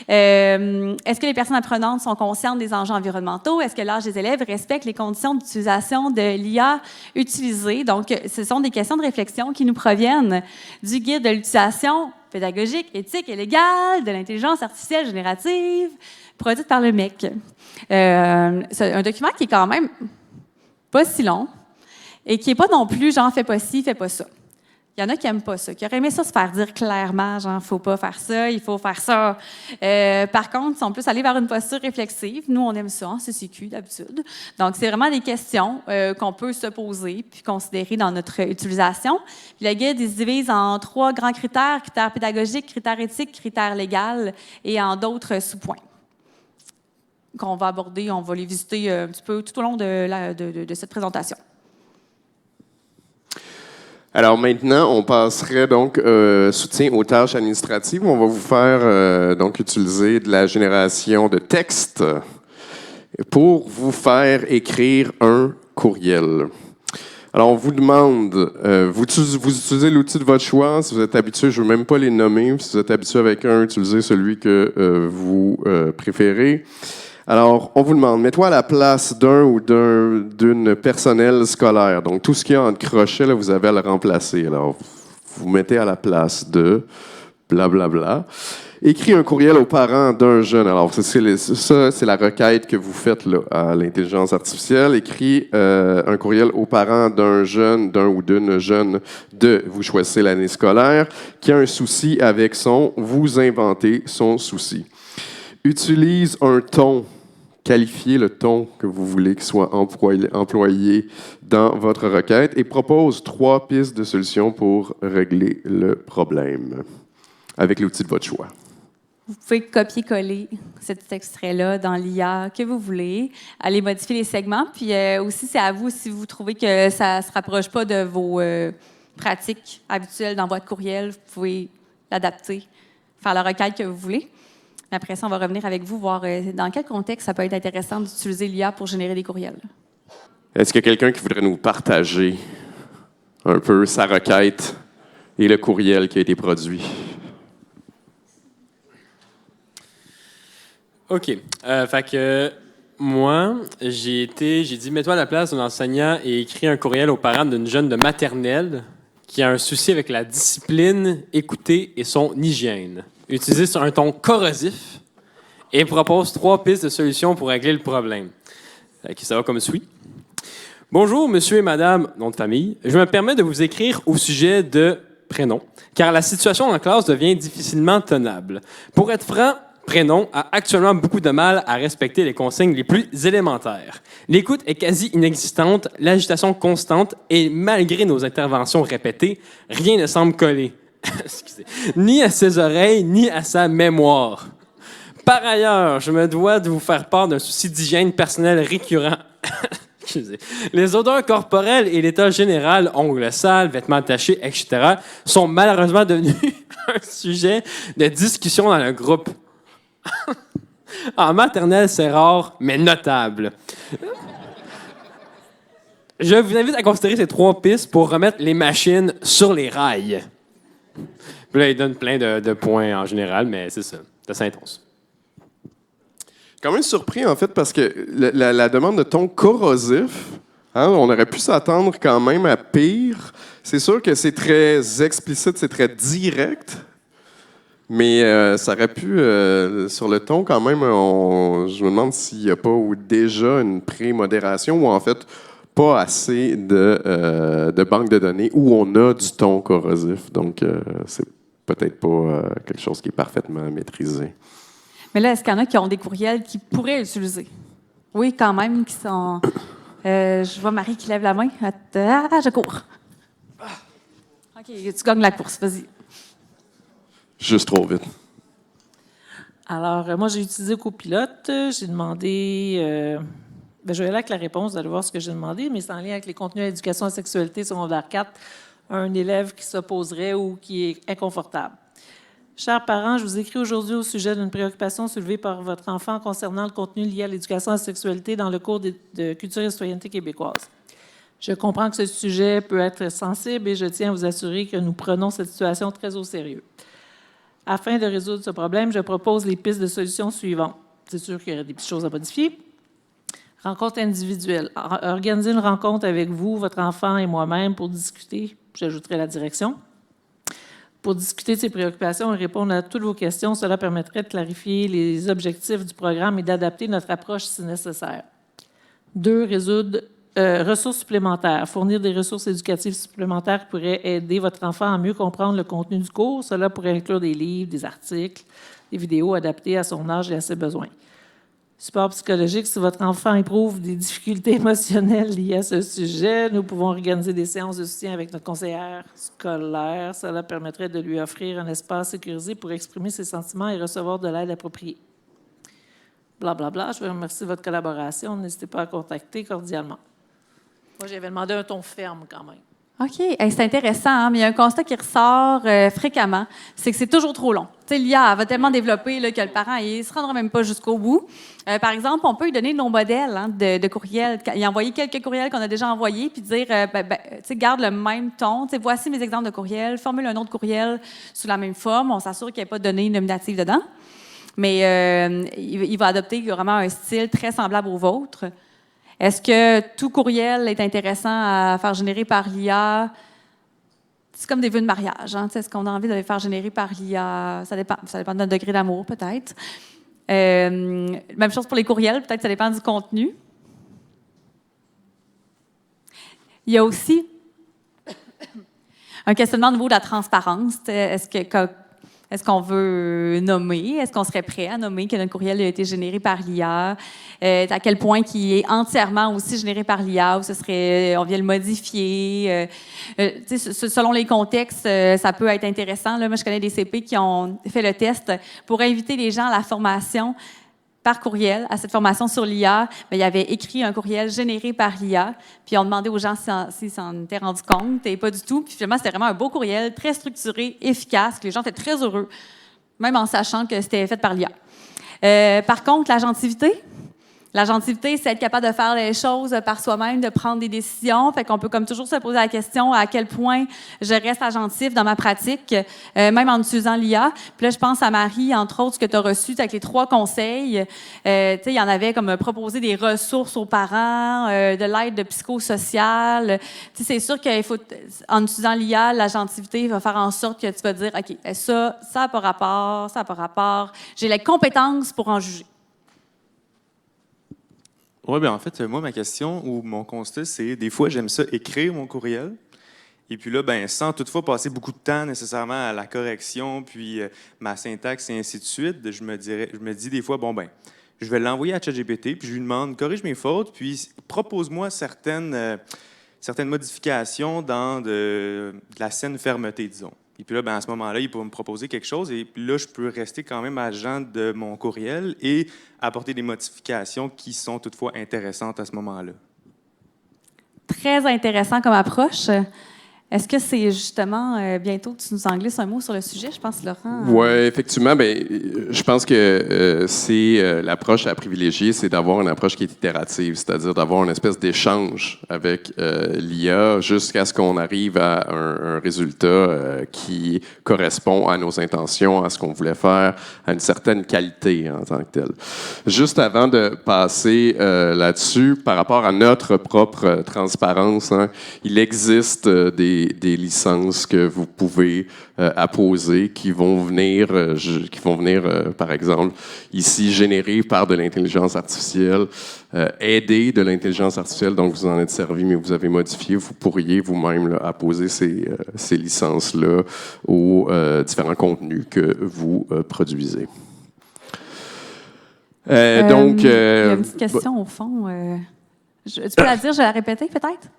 Est-ce que les personnes apprenantes sont conscientes des enjeux environnementaux? Est-ce que l'âge des élèves respecte les conditions d'utilisation de l'IA utilisée? Donc, ce sont des questions de réflexion qui nous proviennent du guide de l'utilisation pédagogique, éthique et légale de l'intelligence artificielle générative produite par le MEC. C'est un document qui est quand même pas si long et qui n'est pas non plus genre « fais pas ci, fais pas ça ». Il y en a qui n'aiment pas ça, qui auraient aimé ça se faire dire clairement, genre, faut pas faire ça, il faut faire ça. Par contre, ils sont plus allés vers une posture réflexive. Nous, on aime ça en CCQ, d'habitude. Donc, c'est vraiment des questions qu'on peut se poser puis considérer dans notre utilisation. Puis le guide, il se divise en 3 grands critères: critères pédagogiques, critères éthiques, critères légaux et en d'autres sous-points qu'on va aborder. On va les visiter un petit peu tout au long de cette présentation. Alors maintenant, on passerait donc soutien aux tâches administratives. On va vous faire donc utiliser de la génération de texte pour vous faire écrire un courriel. Alors, on vous demande, vous utilisez l'outil de votre choix. Si vous êtes habitué, je ne veux même pas les nommer. Si vous êtes habitué avec un, utilisez celui que vous préférez. Alors, on vous demande, mets-toi à la place d'un ou d'une personnel scolaire. Donc, tout ce qu'il y a entre crochets, là, vous avez à le remplacer. Alors, vous mettez à la place de blablabla. Écris un courriel aux parents d'un jeune. Alors, ça, c'est la requête que vous faites là, à l'intelligence artificielle. Écris un courriel aux parents d'un jeune, d'un ou d'une jeune vous choisissez l'année scolaire, qui a un souci avec vous inventez son souci. Utilise un ton. Qualifiez le ton que vous voulez qu'il soit employé dans votre requête et propose 3 pistes de solutions pour régler le problème avec l'outil de votre choix. Vous pouvez copier-coller cet extrait-là dans l'IA que vous voulez, aller modifier les segments, puis aussi c'est à vous si vous trouvez que ça ne se rapproche pas de vos pratiques habituelles dans votre courriel, vous pouvez l'adapter, faire la requête que vous voulez. Après ça, on va revenir avec vous, voir dans quel contexte ça peut être intéressant d'utiliser l'IA pour générer des courriels. Est-ce qu'il y a quelqu'un qui voudrait nous partager un peu sa requête et le courriel qui a été produit? OK. Fait que moi, j'ai dit, mets-toi à la place d'un enseignant et écris un courriel aux parents d'une jeune de maternelle qui a un souci avec la discipline, écouter et son hygiène. Utilisez un ton corrosif et propose 3 pistes de solutions pour régler le problème. Ça va comme suit. Bonjour, monsieur et madame, nom de famille. Je me permets de vous écrire au sujet de prénom, car la situation en classe devient difficilement tenable. Pour être franc, prénom a actuellement beaucoup de mal à respecter les consignes les plus élémentaires. L'écoute est quasi inexistante, l'agitation constante et malgré nos interventions répétées, rien ne semble coller. Ni à ses oreilles, ni à sa mémoire. Par ailleurs, je me dois de vous faire part d'un souci d'hygiène personnelle récurrent. Les odeurs corporelles et l'état général, ongles sales, vêtements tachés, etc., sont malheureusement devenus un sujet de discussion dans le groupe. En maternelle, c'est rare, mais notable. Je vous invite à considérer ces 3 pistes pour remettre les machines sur les rails. Puis là, il donne plein de points en général, mais c'est ça. C'est assez intense. Quand même surpris, en fait, parce que la demande de ton corrosif, hein, on aurait pu s'attendre quand même à pire. C'est sûr que c'est très explicite, c'est très direct, mais ça aurait pu, sur le ton quand même, je me demande s'il n'y a pas ou déjà une pré-modération ou en fait pas assez de banques de données où on a du ton corrosif. Donc, c'est peut-être pas quelque chose qui est parfaitement maîtrisé. Mais là, est-ce qu'il y en a qui ont des courriels qu'ils pourraient utiliser? Oui, quand même, qui sont... je vois Marie qui lève la main. Je cours. OK, tu gagnes la course, vas-y. Juste trop vite. Alors, moi, j'ai utilisé Copilote. J'ai demandé... je vais aller avec la réponse, vous allez voir ce que j'ai demandé, mais c'est en lien avec les contenus d'éducation à la sexualité secondaire 4, un élève qui s'opposerait ou qui est inconfortable. Chers parents, je vous écris aujourd'hui au sujet d'une préoccupation soulevée par votre enfant concernant le contenu lié à l'éducation à la sexualité dans le cours de culture et citoyenneté québécoise. Je comprends que ce sujet peut être sensible et je tiens à vous assurer que nous prenons cette situation très au sérieux. Afin de résoudre ce problème, je propose les pistes de solutions suivantes. C'est sûr qu'il y aurait des petites choses à modifier. Rencontre individuelle. Organisez une rencontre avec vous, votre enfant et moi-même pour discuter. J'ajouterai la direction. Pour discuter de ces préoccupations et répondre à toutes vos questions, cela permettrait de clarifier les objectifs du programme et d'adapter notre approche si nécessaire. 2. Résoudre ressources supplémentaires. Fournir des ressources éducatives supplémentaires pourraient aider votre enfant à mieux comprendre le contenu du cours. Cela pourrait inclure des livres, des articles, des vidéos adaptées à son âge et à ses besoins. Support psychologique, si votre enfant éprouve des difficultés émotionnelles liées à ce sujet, nous pouvons organiser des séances de soutien avec notre conseillère scolaire. Cela permettrait de lui offrir un espace sécurisé pour exprimer ses sentiments et recevoir de l'aide appropriée. Blablabla, je vous remercie de votre collaboration. N'hésitez pas à contacter cordialement. Moi, j'avais demandé un ton ferme quand même. OK. Hey, c'est intéressant, hein? Mais il y a un constat qui ressort fréquemment, c'est que c'est toujours trop long. Tu sais, l'IA va tellement développer là, que le parent il se rendra même pas jusqu'au bout. Par exemple, on peut lui donner nos modèles de courriels. Il a envoyé quelques courriels qu'on a déjà envoyés, puis dire, tu sais, garde le même ton. Tu sais, voici mes exemples de courriels. Formule un autre courriel sous la même forme. On s'assure qu'il n'y ait pas de données nominatives dedans. Mais il va adopter vraiment un style très semblable au vôtre. Est-ce que tout courriel est intéressant à faire générer par l'IA? C'est comme des vœux de mariage. Hein? Est-ce qu'on a envie de les faire générer par l'IA? Ça dépend de notre degré d'amour, peut-être. Même chose pour les courriels. Peut-être que ça dépend du contenu. Il y a aussi un questionnement au niveau de la transparence. Est-ce qu'on veut nommer? Est-ce qu'on serait prêt à nommer que notre courriel a été généré par l'IA? À quel point il est entièrement aussi généré par l'IA ou on vient le modifier? Selon les contextes, ça peut être intéressant. Là, moi, je connais des CP qui ont fait le test pour inviter les gens à la formation par courriel, à cette formation sur l'IA. Bien, il avait écrit un courriel généré par l'IA, puis on demandait aux gens s'ils s'en étaient rendus compte, et pas du tout. Puis finalement, c'était vraiment un beau courriel, très structuré, efficace, que les gens étaient très heureux, même en sachant que c'était fait par l'IA. Par contre, l'agentivité, c'est être capable de faire les choses par soi-même, de prendre des décisions. Fait qu'on peut comme toujours se poser la question à quel point je reste agentif dans ma pratique, même en utilisant l'IA. Puis là, je pense à Marie, entre autres, ce que tu as reçu avec les 3 conseils. Il y en avait comme proposer des ressources aux parents, de l'aide psychosociale. C'est sûr qu'il faut, en utilisant l'IA, l'agentivité va faire en sorte que tu vas dire, OK, ça n'a pas rapport, ça n'a pas rapport. J'ai les compétences pour en juger. Oui, bien en fait, moi, ma question ou mon constat, c'est des fois, j'aime ça écrire mon courriel. Et puis là, ben, sans toutefois passer beaucoup de temps nécessairement à la correction, puis ma syntaxe et ainsi de suite, je me dis des fois, bon, ben, je vais l'envoyer à ChatGPT, puis je lui demande, corrige mes fautes, puis propose-moi certaines modifications dans de la saine fermeté, disons. Et puis là, ben, à ce moment-là, il peut me proposer quelque chose et puis là, je peux rester quand même agent de mon courriel et apporter des modifications qui sont toutefois intéressantes à ce moment-là. Très intéressant comme approche. Est-ce que c'est justement, bientôt, tu nous en glisses un mot sur le sujet, je pense, Laurent? Oui, effectivement. Ben, je pense que c'est l'approche à privilégier, c'est d'avoir une approche qui est itérative, c'est-à-dire d'avoir une espèce d'échange avec l'IA jusqu'à ce qu'on arrive à un résultat qui correspond à nos intentions, à ce qu'on voulait faire, à une certaine qualité en tant que telle. Juste avant de passer là-dessus, par rapport à notre propre transparence, hein, il existe des des licences que vous pouvez apposer qui vont venir, par exemple, ici, générées par de l'intelligence artificielle, aider de l'intelligence artificielle, donc vous en êtes servi, mais vous avez modifié. Vous pourriez vous-même là, apposer ces licences-là aux différents contenus que vous produisez. Il y a une petite question au fond. Tu peux la dire, je vais la répéter peut-être?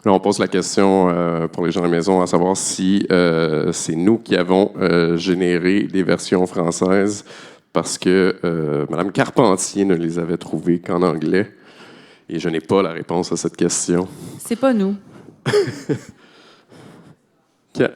Là, on pose la question pour les gens à la maison à savoir si c'est nous qui avons généré les versions françaises parce que Mme Carpentier ne les avait trouvées qu'en anglais. Et je n'ai pas la réponse à cette question. C'est pas nous. Okay.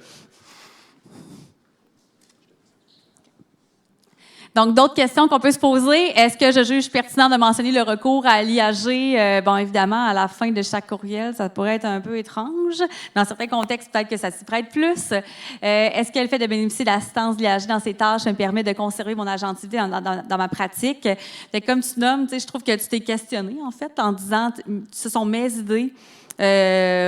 Donc, d'autres questions qu'on peut se poser. Est-ce que je juge pertinent de mentionner le recours à l'IAG? Bon, évidemment, à la fin de chaque courriel, ça pourrait être un peu étrange. Dans certains contextes, peut-être que ça s'y prête plus. Est-ce que le fait de bénéficier de l'assistance de l'IAG dans ces tâches me permet de conserver mon agentivité dans ma pratique? Fait que comme tu nommes, je trouve que tu t'es questionné, en fait, en disant ce sont mes idées.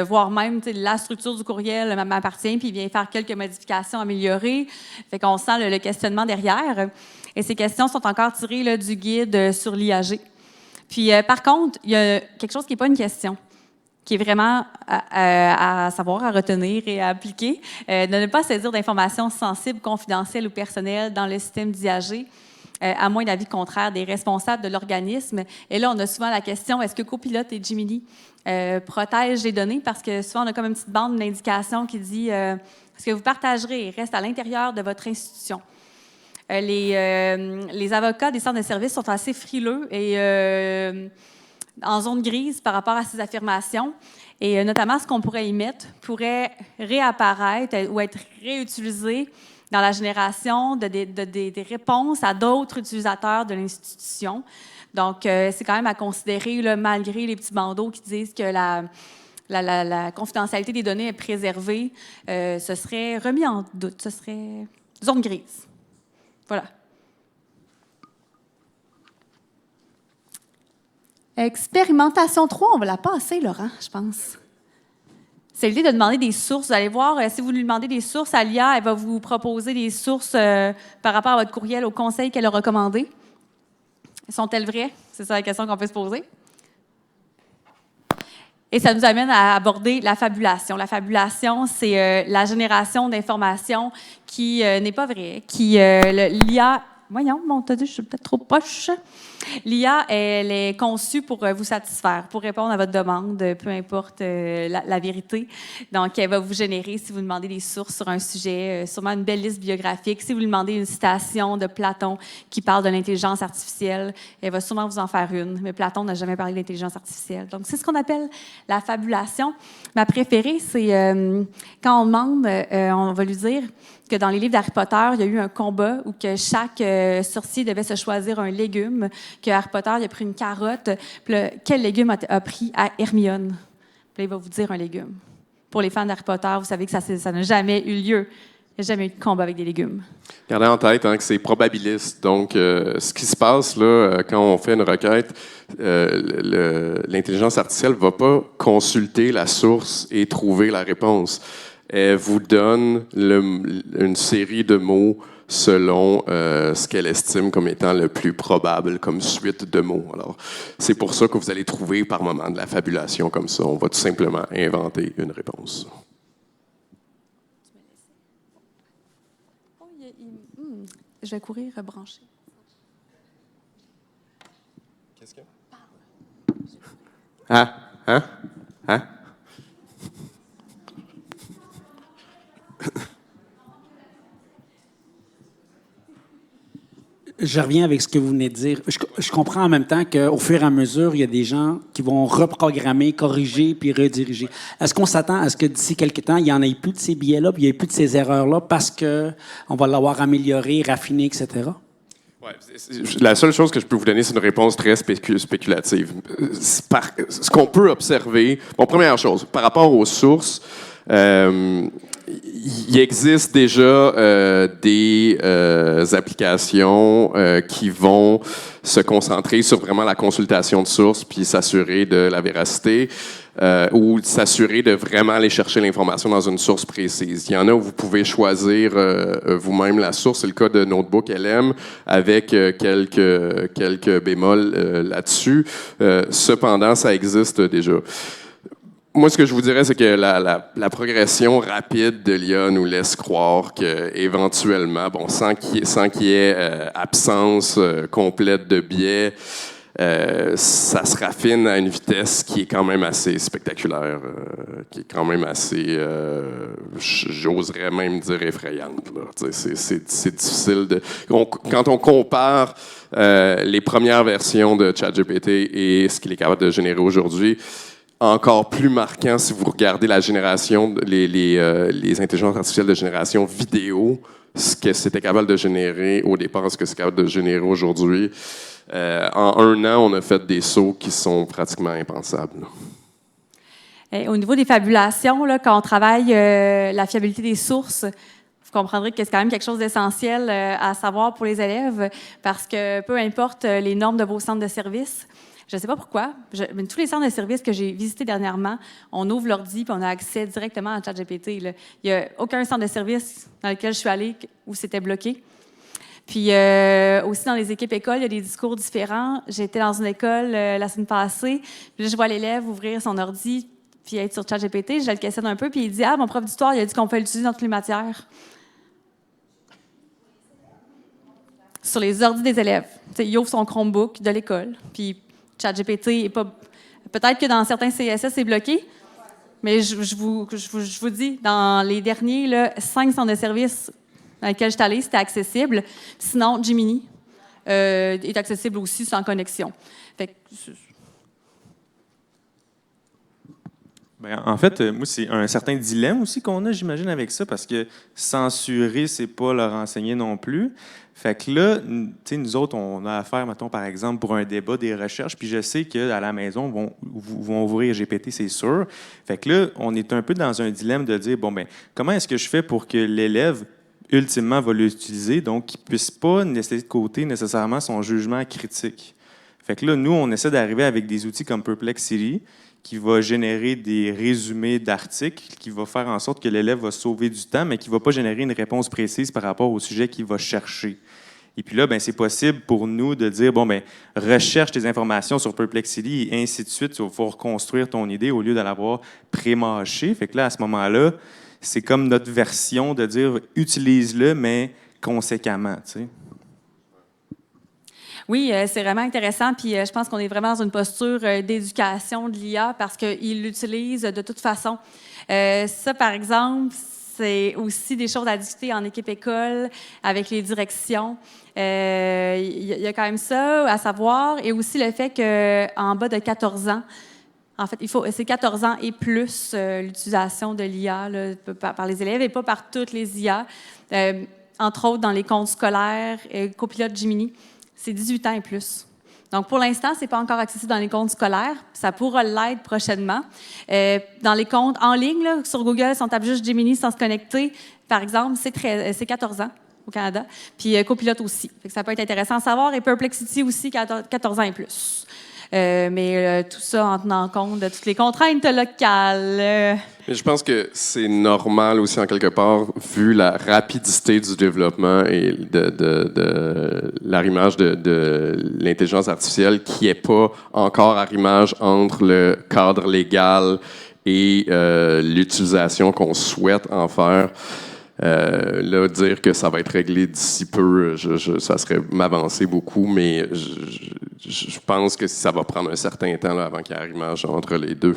Voire même la structure du courriel m'appartient, puis il vient faire quelques modifications améliorées. Fait qu'on sent le questionnement derrière. Et ces questions sont encore tirées là, du guide sur l'IAG. Puis, par contre, il y a quelque chose qui n'est pas une question, qui est vraiment à savoir, à retenir et à appliquer. De ne pas saisir d'informations sensibles, confidentielles ou personnelles dans le système d'IAG, à moins d'avis contraire des responsables de l'organisme. Et là, on a souvent la question, est-ce que Copilot et Gemini protègent les données? Parce que souvent, on a comme une petite bande d'indication qui dit ce que vous partagerez reste à l'intérieur de votre institution. Les avocats des centres de services sont assez frileux et en zone grise par rapport à ces affirmations. Et notamment, ce qu'on pourrait y mettre pourrait réapparaître ou être réutilisé dans la génération des réponses à d'autres utilisateurs de l'institution. Donc, c'est quand même à considérer, là, malgré les petits bandeaux qui disent que la confidentialité des données est préservée, ce serait remis en doute, ce serait zone grise. Voilà. Expérimentation 3, on va la passer, Laurent, je pense. C'est l'idée de demander des sources. Vous allez voir, si vous lui demandez des sources à l'IA, elle va vous proposer des sources par rapport à votre courriel, au conseil qu'elle a recommandé. Sont-elles vraies? C'est ça la question qu'on peut se poser. Et ça nous amène à aborder la fabulation. La fabulation, c'est la génération d'informations qui n'est pas vraie, qui l'IA. Voyons, mon Dieu, je suis peut-être trop proche. L'IA, elle est conçue pour vous satisfaire, pour répondre à votre demande, peu importe la vérité. Donc, elle va vous générer, si vous demandez des sources sur un sujet, sûrement une belle liste biographique. Si vous lui demandez une citation de Platon qui parle de l'intelligence artificielle, elle va sûrement vous en faire une. Mais Platon n'a jamais parlé d'intelligence artificielle. Donc, c'est ce qu'on appelle la fabulation. Ma préférée, c'est quand on demande, on va lui dire que dans les livres d'Harry Potter, il y a eu un combat où que chaque sorcier devait se choisir un légume, que Harry Potter il a pris une carotte, puis là, quel légume a pris à Hermione? Puis là, il va vous dire un légume. Pour les fans d'Harry Potter, vous savez que ça n'a jamais eu lieu. Il n'y a jamais eu de combat avec des légumes. Gardez en tête que c'est probabiliste. Donc, ce qui se passe là, quand on fait une requête, l'intelligence artificielle ne va pas consulter la source et trouver la réponse. Elle vous donne une série de mots selon ce qu'elle estime comme étant le plus probable comme suite de mots. Alors, c'est pour ça que vous allez trouver par moment de la fabulation comme ça. On va tout simplement inventer une réponse. Je vais courir rebrancher. Qu'est-ce qu'il y a? Hein? Je reviens avec ce que vous venez de dire. Je comprends en même temps qu'au fur et à mesure, il y a des gens qui vont reprogrammer, corriger puis rediriger. Est-ce qu'on s'attend à ce que d'ici quelques temps, il n'y en ait plus de ces billets-là, puis il n'y ait plus de ces erreurs-là parce qu'on va l'avoir amélioré, raffiné, etc.? Ouais, la seule chose que je peux vous donner, c'est une réponse très spéculative. Ce qu'on peut observer... Bon, première chose, par rapport aux sources... il existe déjà des applications qui vont se concentrer sur vraiment la consultation de sources puis s'assurer de la véracité ou s'assurer de vraiment aller chercher l'information dans une source précise. Il y en a où vous pouvez choisir vous-même la source. C'est le cas de Notebook LM avec quelques bémols là-dessus. Cependant, ça existe déjà. Moi, ce que je vous dirais, c'est que la progression rapide de l'IA nous laisse croire qu'éventuellement, bon, sans qu'il y ait absence complète de biais, ça se raffine à une vitesse qui est quand même assez spectaculaire, qui est quand même assez, j'oserais même dire effrayante. Là. C'est difficile de... Quand on compare les premières versions de ChatGPT et ce qu'il est capable de générer aujourd'hui, encore plus marquant si vous regardez la génération, les intelligences artificielles de génération vidéo, ce que c'était capable de générer au départ, ce que c'est capable de générer aujourd'hui. En 1 an, on a fait des sauts qui sont pratiquement impensables. Au niveau des fabulations, là, quand on travaille la fiabilité des sources, vous comprendrez que c'est quand même quelque chose d'essentiel à savoir pour les élèves, parce que peu importe les normes de vos centres de services, je ne sais pas pourquoi, mais tous les centres de services que j'ai visités dernièrement, on ouvre l'ordi et on a accès directement à ChatGPT. Là. Il n'y a aucun centre de service dans lequel je suis allée où c'était bloqué. Puis aussi dans les équipes écoles, il y a des discours différents. J'étais dans une école la semaine passée, puis là, je vois l'élève ouvrir son ordi puis être sur ChatGPT. Je le questionne un peu, puis il dit « Ah, mon prof d'histoire, il a dit qu'on peut l'utiliser dans toutes les matières. » Sur les ordis des élèves. T'sais, il ouvre son Chromebook de l'école, puis ChatGPT est pas... Peut-être que dans certains CSS, c'est bloqué, mais je vous dis, dans les derniers, là, 5 centres de services dans lesquels je suis allée, c'était accessible. Sinon, Gemini est accessible aussi sans connexion. Fait que, en fait, moi, c'est un certain dilemme aussi qu'on a, j'imagine, avec ça, parce que censurer, c'est pas leur enseigner non plus. Fait que là, nous autres, on a affaire, mettons, par exemple, pour un débat, des recherches, puis je sais qu'à la maison, vont ouvrir GPT, c'est sûr. Fait que là, on est un peu dans un dilemme de dire, bon, ben, comment est-ce que je fais pour que l'élève, ultimement, va l'utiliser, donc qu'il ne puisse pas laisser de côté nécessairement son jugement critique. Fait que là, nous, on essaie d'arriver avec des outils comme Perplexity, qui va générer des résumés d'articles, qui va faire en sorte que l'élève va sauver du temps, mais qui ne va pas générer une réponse précise par rapport au sujet qu'il va chercher. Et puis là, ben, c'est possible pour nous de dire, bon, ben, recherche tes informations sur Perplexity et ainsi de suite, tu vas pouvoir construire ton idée au lieu de l'avoir pré-mâchée. Fait que là, à ce moment-là, c'est comme notre version de dire, utilise-le, mais conséquemment, tu sais. Oui, c'est vraiment intéressant. Puis je pense qu'on est vraiment dans une posture d'éducation de l'IA parce qu'ils l'utilisent de toute façon. Ça, par exemple, c'est aussi des choses à discuter en équipe école avec les directions. Il y a quand même ça à savoir. Et aussi le fait qu'en bas de 14 ans, en fait, c'est 14 ans et plus l'utilisation de l'IA là, par les élèves et pas par toutes les IA. Entre autres, dans les comptes scolaires, copilote Gemini. C'est 18 ans et plus. Donc, pour l'instant, ce n'est pas encore accessible dans les comptes scolaires. Ça pourra l'être prochainement. Dans les comptes en ligne, là, sur Google, si on tape juste Gemini sans se connecter, par exemple, c'est 14 ans au Canada. Puis Copilote aussi. Fait que ça peut être intéressant à savoir. Et Perplexity aussi, 14 ans et plus. Mais tout ça en tenant compte de toutes les contraintes locales. Mais je pense que c'est normal aussi, en quelque part, vu la rapidité du développement et de l'arrimage de l'intelligence artificielle qui n'est pas encore arrimage entre le cadre légal et l'utilisation qu'on souhaite en faire. Là, dire que ça va être réglé d'ici peu, ça serait m'avancer beaucoup, mais je pense que ça va prendre un certain temps là, avant qu'il y ait arrimage entre les deux.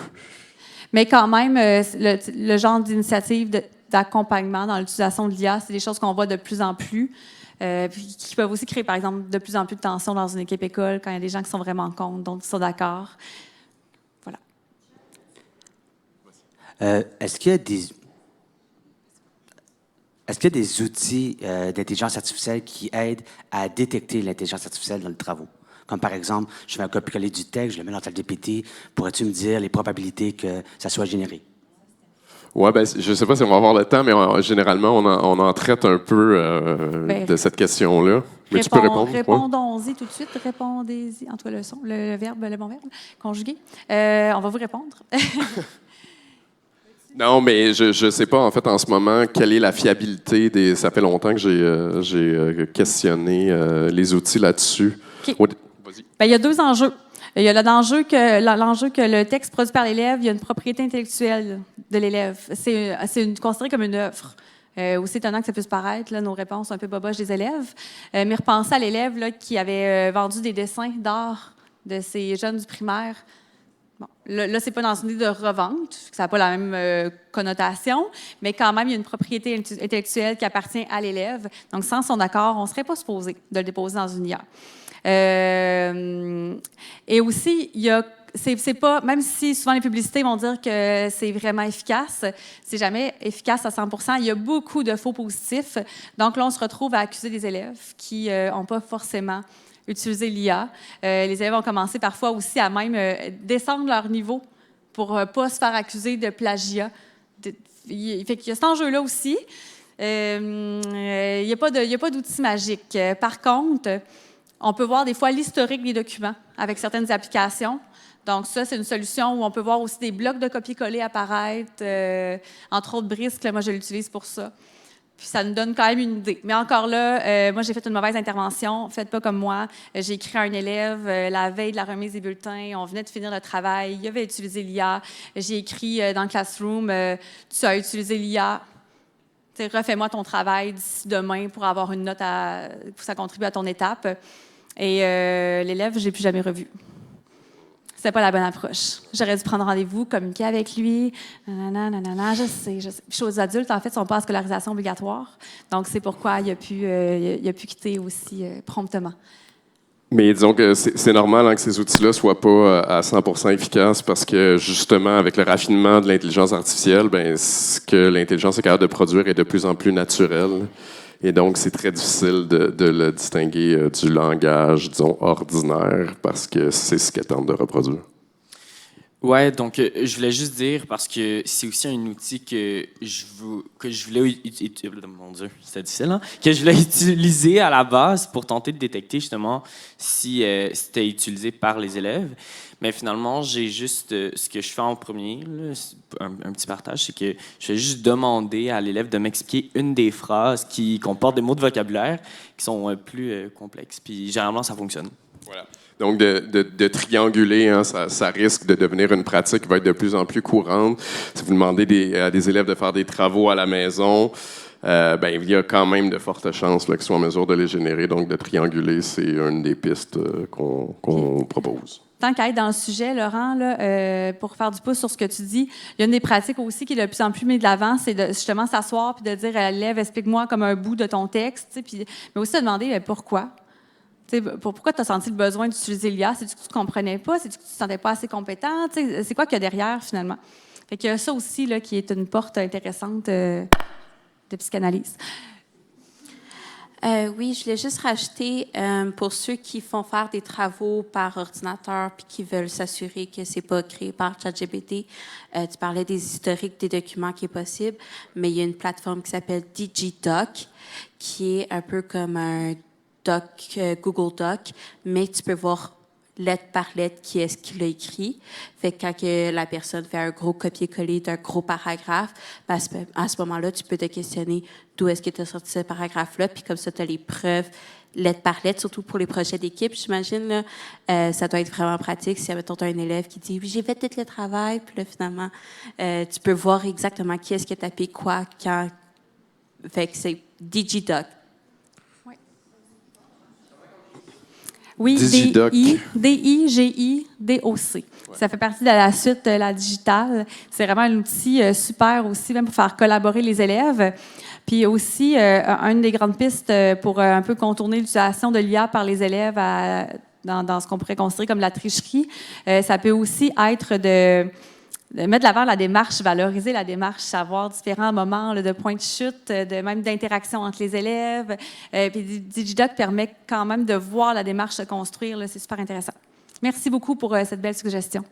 Mais quand même, le genre d'initiative d'accompagnement dans l'utilisation de l'IA, c'est des choses qu'on voit de plus en plus, puis qui peuvent aussi créer, par exemple, de plus en plus de tensions dans une équipe école quand il y a des gens qui sont vraiment contre, d'autres qui sont d'accord. Voilà. Est-ce qu'il y a des outils d'intelligence artificielle qui aident à détecter l'intelligence artificielle dans les travaux? Comme par exemple, je fais un copier-coller du texte, je le mets dans ChatGPT, pourrais-tu me dire les probabilités que ça soit généré? Oui, ben, je ne sais pas si on va avoir le temps, mais généralement, on en traite un peu de cette question-là. Mais tu peux répondre. Répondons-y tout de suite. Répondez-y. En tout cas, le verbe, le bon verbe, conjugué. On va vous répondre. Non, mais je ne sais pas, en fait, en ce moment, quelle est la fiabilité des... Ça fait longtemps que j'ai questionné les outils là-dessus. Okay. Vas-y. Ben, il y a 2 enjeux. Il y a l'enjeu que le texte produit par l'élève, il y a une propriété intellectuelle de l'élève. C'est considéré comme une œuvre. Aussi étonnant que ça puisse paraître, là, nos réponses un peu boboches des élèves. Mais repensez à l'élève là, qui avait vendu des dessins d'art de ces jeunes du primaire. Bon, là c'est pas dans une idée de revente, ça n'a pas la même connotation, mais quand même, il y a une propriété intellectuelle qui appartient à l'élève. Donc, sans son accord, on ne serait pas supposé de le déposer dans une IA. Et aussi, c'est pas, même si souvent les publicités vont dire que c'est vraiment efficace, c'est jamais efficace à 100%. Il y a beaucoup de faux positifs. Donc là, on se retrouve à accuser des élèves qui n'ont pas forcément utilisé l'IA. Les élèves ont commencé parfois aussi à même descendre leur niveau pour ne pas se faire accuser de plagiat. Il y a cet enjeu-là aussi. Il n'y a pas d'outil magique. Par contre, on peut voir des fois l'historique des documents avec certaines applications. Donc ça, c'est une solution où on peut voir aussi des blocs de copier-coller apparaître, entre autres Brisk, là, moi je l'utilise pour ça. Puis ça nous donne quand même une idée. Mais encore là, moi j'ai fait une mauvaise intervention, faites pas comme moi. J'ai écrit à un élève la veille de la remise des bulletins, on venait de finir le travail, il avait utilisé l'IA. J'ai écrit dans le Classroom, tu as utilisé l'IA. Refais-moi ton travail d'ici demain pour avoir une note pour ça contribue à ton étape. Et l'élève, je l'ai plus jamais revu. C'était pas la bonne approche. J'aurais dû prendre rendez-vous, communiquer avec lui. Je sais. Puis aux adultes, en fait, ils sont pas en scolarisation obligatoire. Donc, c'est pourquoi il a pu quitter aussi promptement. Mais disons que c'est normal que ces outils-là ne soient pas à 100% efficaces parce que, justement, avec le raffinement de l'intelligence artificielle, ben, ce que l'intelligence est capable de produire est de plus en plus naturel. Et donc, c'est très difficile de le distinguer du langage, disons, ordinaire parce que c'est ce qu'elle tente de reproduire. Ouais, donc je voulais juste dire, parce que c'est aussi un outil que je voulais mon Dieu, c'est difficile, hein? Que je voulais utiliser à la base pour tenter de détecter justement si c'était utilisé par les élèves. Mais finalement, j'ai juste ce que je fais en premier, là, un petit partage, c'est que je vais juste demander à l'élève de m'expliquer une des phrases qui comporte des mots de vocabulaire qui sont plus complexes. Puis généralement, ça fonctionne. Voilà. Donc, de trianguler, hein, ça risque de devenir une pratique qui va être de plus en plus courante. Si vous demandez à des élèves de faire des travaux à la maison, ben, il y a quand même de fortes chances là, qu'ils soient en mesure de les générer. Donc, de trianguler, c'est une des pistes qu'on propose. Tant qu'à être dans le sujet, Laurent, là, pour faire du pouce sur ce que tu dis, il y a une des pratiques aussi qui est de plus en plus mise de l'avant, c'est de justement s'asseoir puis de dire à l'élève, explique-moi comme un bout de ton texte, puis, mais aussi de demander pourquoi. Pourquoi tu as senti le besoin d'utiliser l'IA? C'est-tu que tu ne comprenais pas? C'est-tu que tu ne te sentais pas assez compétent? C'est quoi qu'il y a derrière, finalement? Fait qu'il y a ça aussi là, qui est une porte intéressante de psychanalyse. Oui, je voulais juste rajouter, pour ceux qui font faire des travaux par ordinateur puis qui veulent s'assurer que c'est pas créé par ChatGPT, tu parlais des historiques des documents qui est possible, mais il y a une plateforme qui s'appelle DigiDoc, qui est un peu comme un Google Doc, mais tu peux voir lettre par lettre qui est-ce qu'il a écrit. Fait que quand la personne fait un gros copier-coller d'un gros paragraphe, ben à ce moment-là, tu peux te questionner d'où est-ce que tu as sorti ce paragraphe-là, puis comme ça, tu as les preuves lettre par lettre, surtout pour les projets d'équipe, j'imagine. Là, ça doit être vraiment pratique. Si, mettons, tu as un élève qui dit « Oui, j'ai fait tout le travail », puis là, finalement, tu peux voir exactement qui est-ce qui a tapé quoi, quand. Fait que c'est DigiDoc. Oui, DIGIDOC. Ouais. Ça fait partie de la suite de la digitale. C'est vraiment un outil super aussi, même pour faire collaborer les élèves. Puis aussi, une des grandes pistes pour un peu contourner l'utilisation de l'IA par les élèves dans ce qu'on pourrait considérer comme la tricherie, ça peut aussi être de mettre de l'avant la démarche, valoriser la démarche, avoir différents moments là, de points de chute, même d'interaction entre les élèves. Puis DigiDoc permet quand même de voir la démarche se construire. Là, c'est super intéressant. Merci beaucoup pour cette belle suggestion.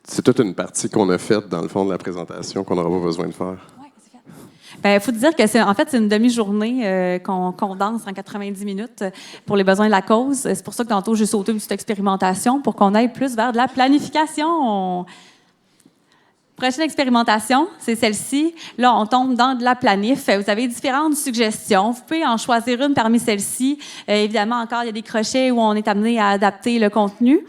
C'est toute une partie qu'on a faite dans le fond de la présentation qu'on n'aura pas besoin de faire. Il faut te dire que c'est une demi-journée qu'on condense en 90 minutes pour les besoins de la cause. C'est pour ça que tantôt, j'ai sauté une petite expérimentation pour qu'on aille plus vers de la planification. Prochaine expérimentation, c'est celle-ci. Là, on tombe dans de la planif. Vous avez différentes suggestions. Vous pouvez en choisir une parmi celles-ci. Évidemment, encore, il y a des crochets où on est amené à adapter le contenu.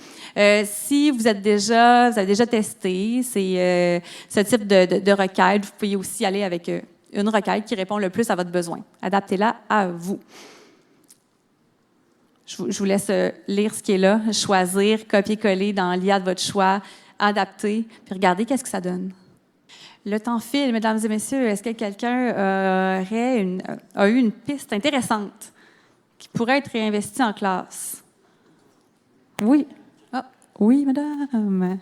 Si vous avez déjà testé ce type de requête, vous pouvez aussi aller avec une requête qui répond le plus à votre besoin. Adaptez-la à vous. Je vous laisse lire ce qui est là, choisir, copier-coller dans l'IA de votre choix, adapter, puis regardez qu'est-ce que ça donne. Le temps file, mesdames et messieurs. Est-ce que quelqu'un a eu une piste intéressante qui pourrait être réinvestie en classe? Oui. Ah, oui, madame.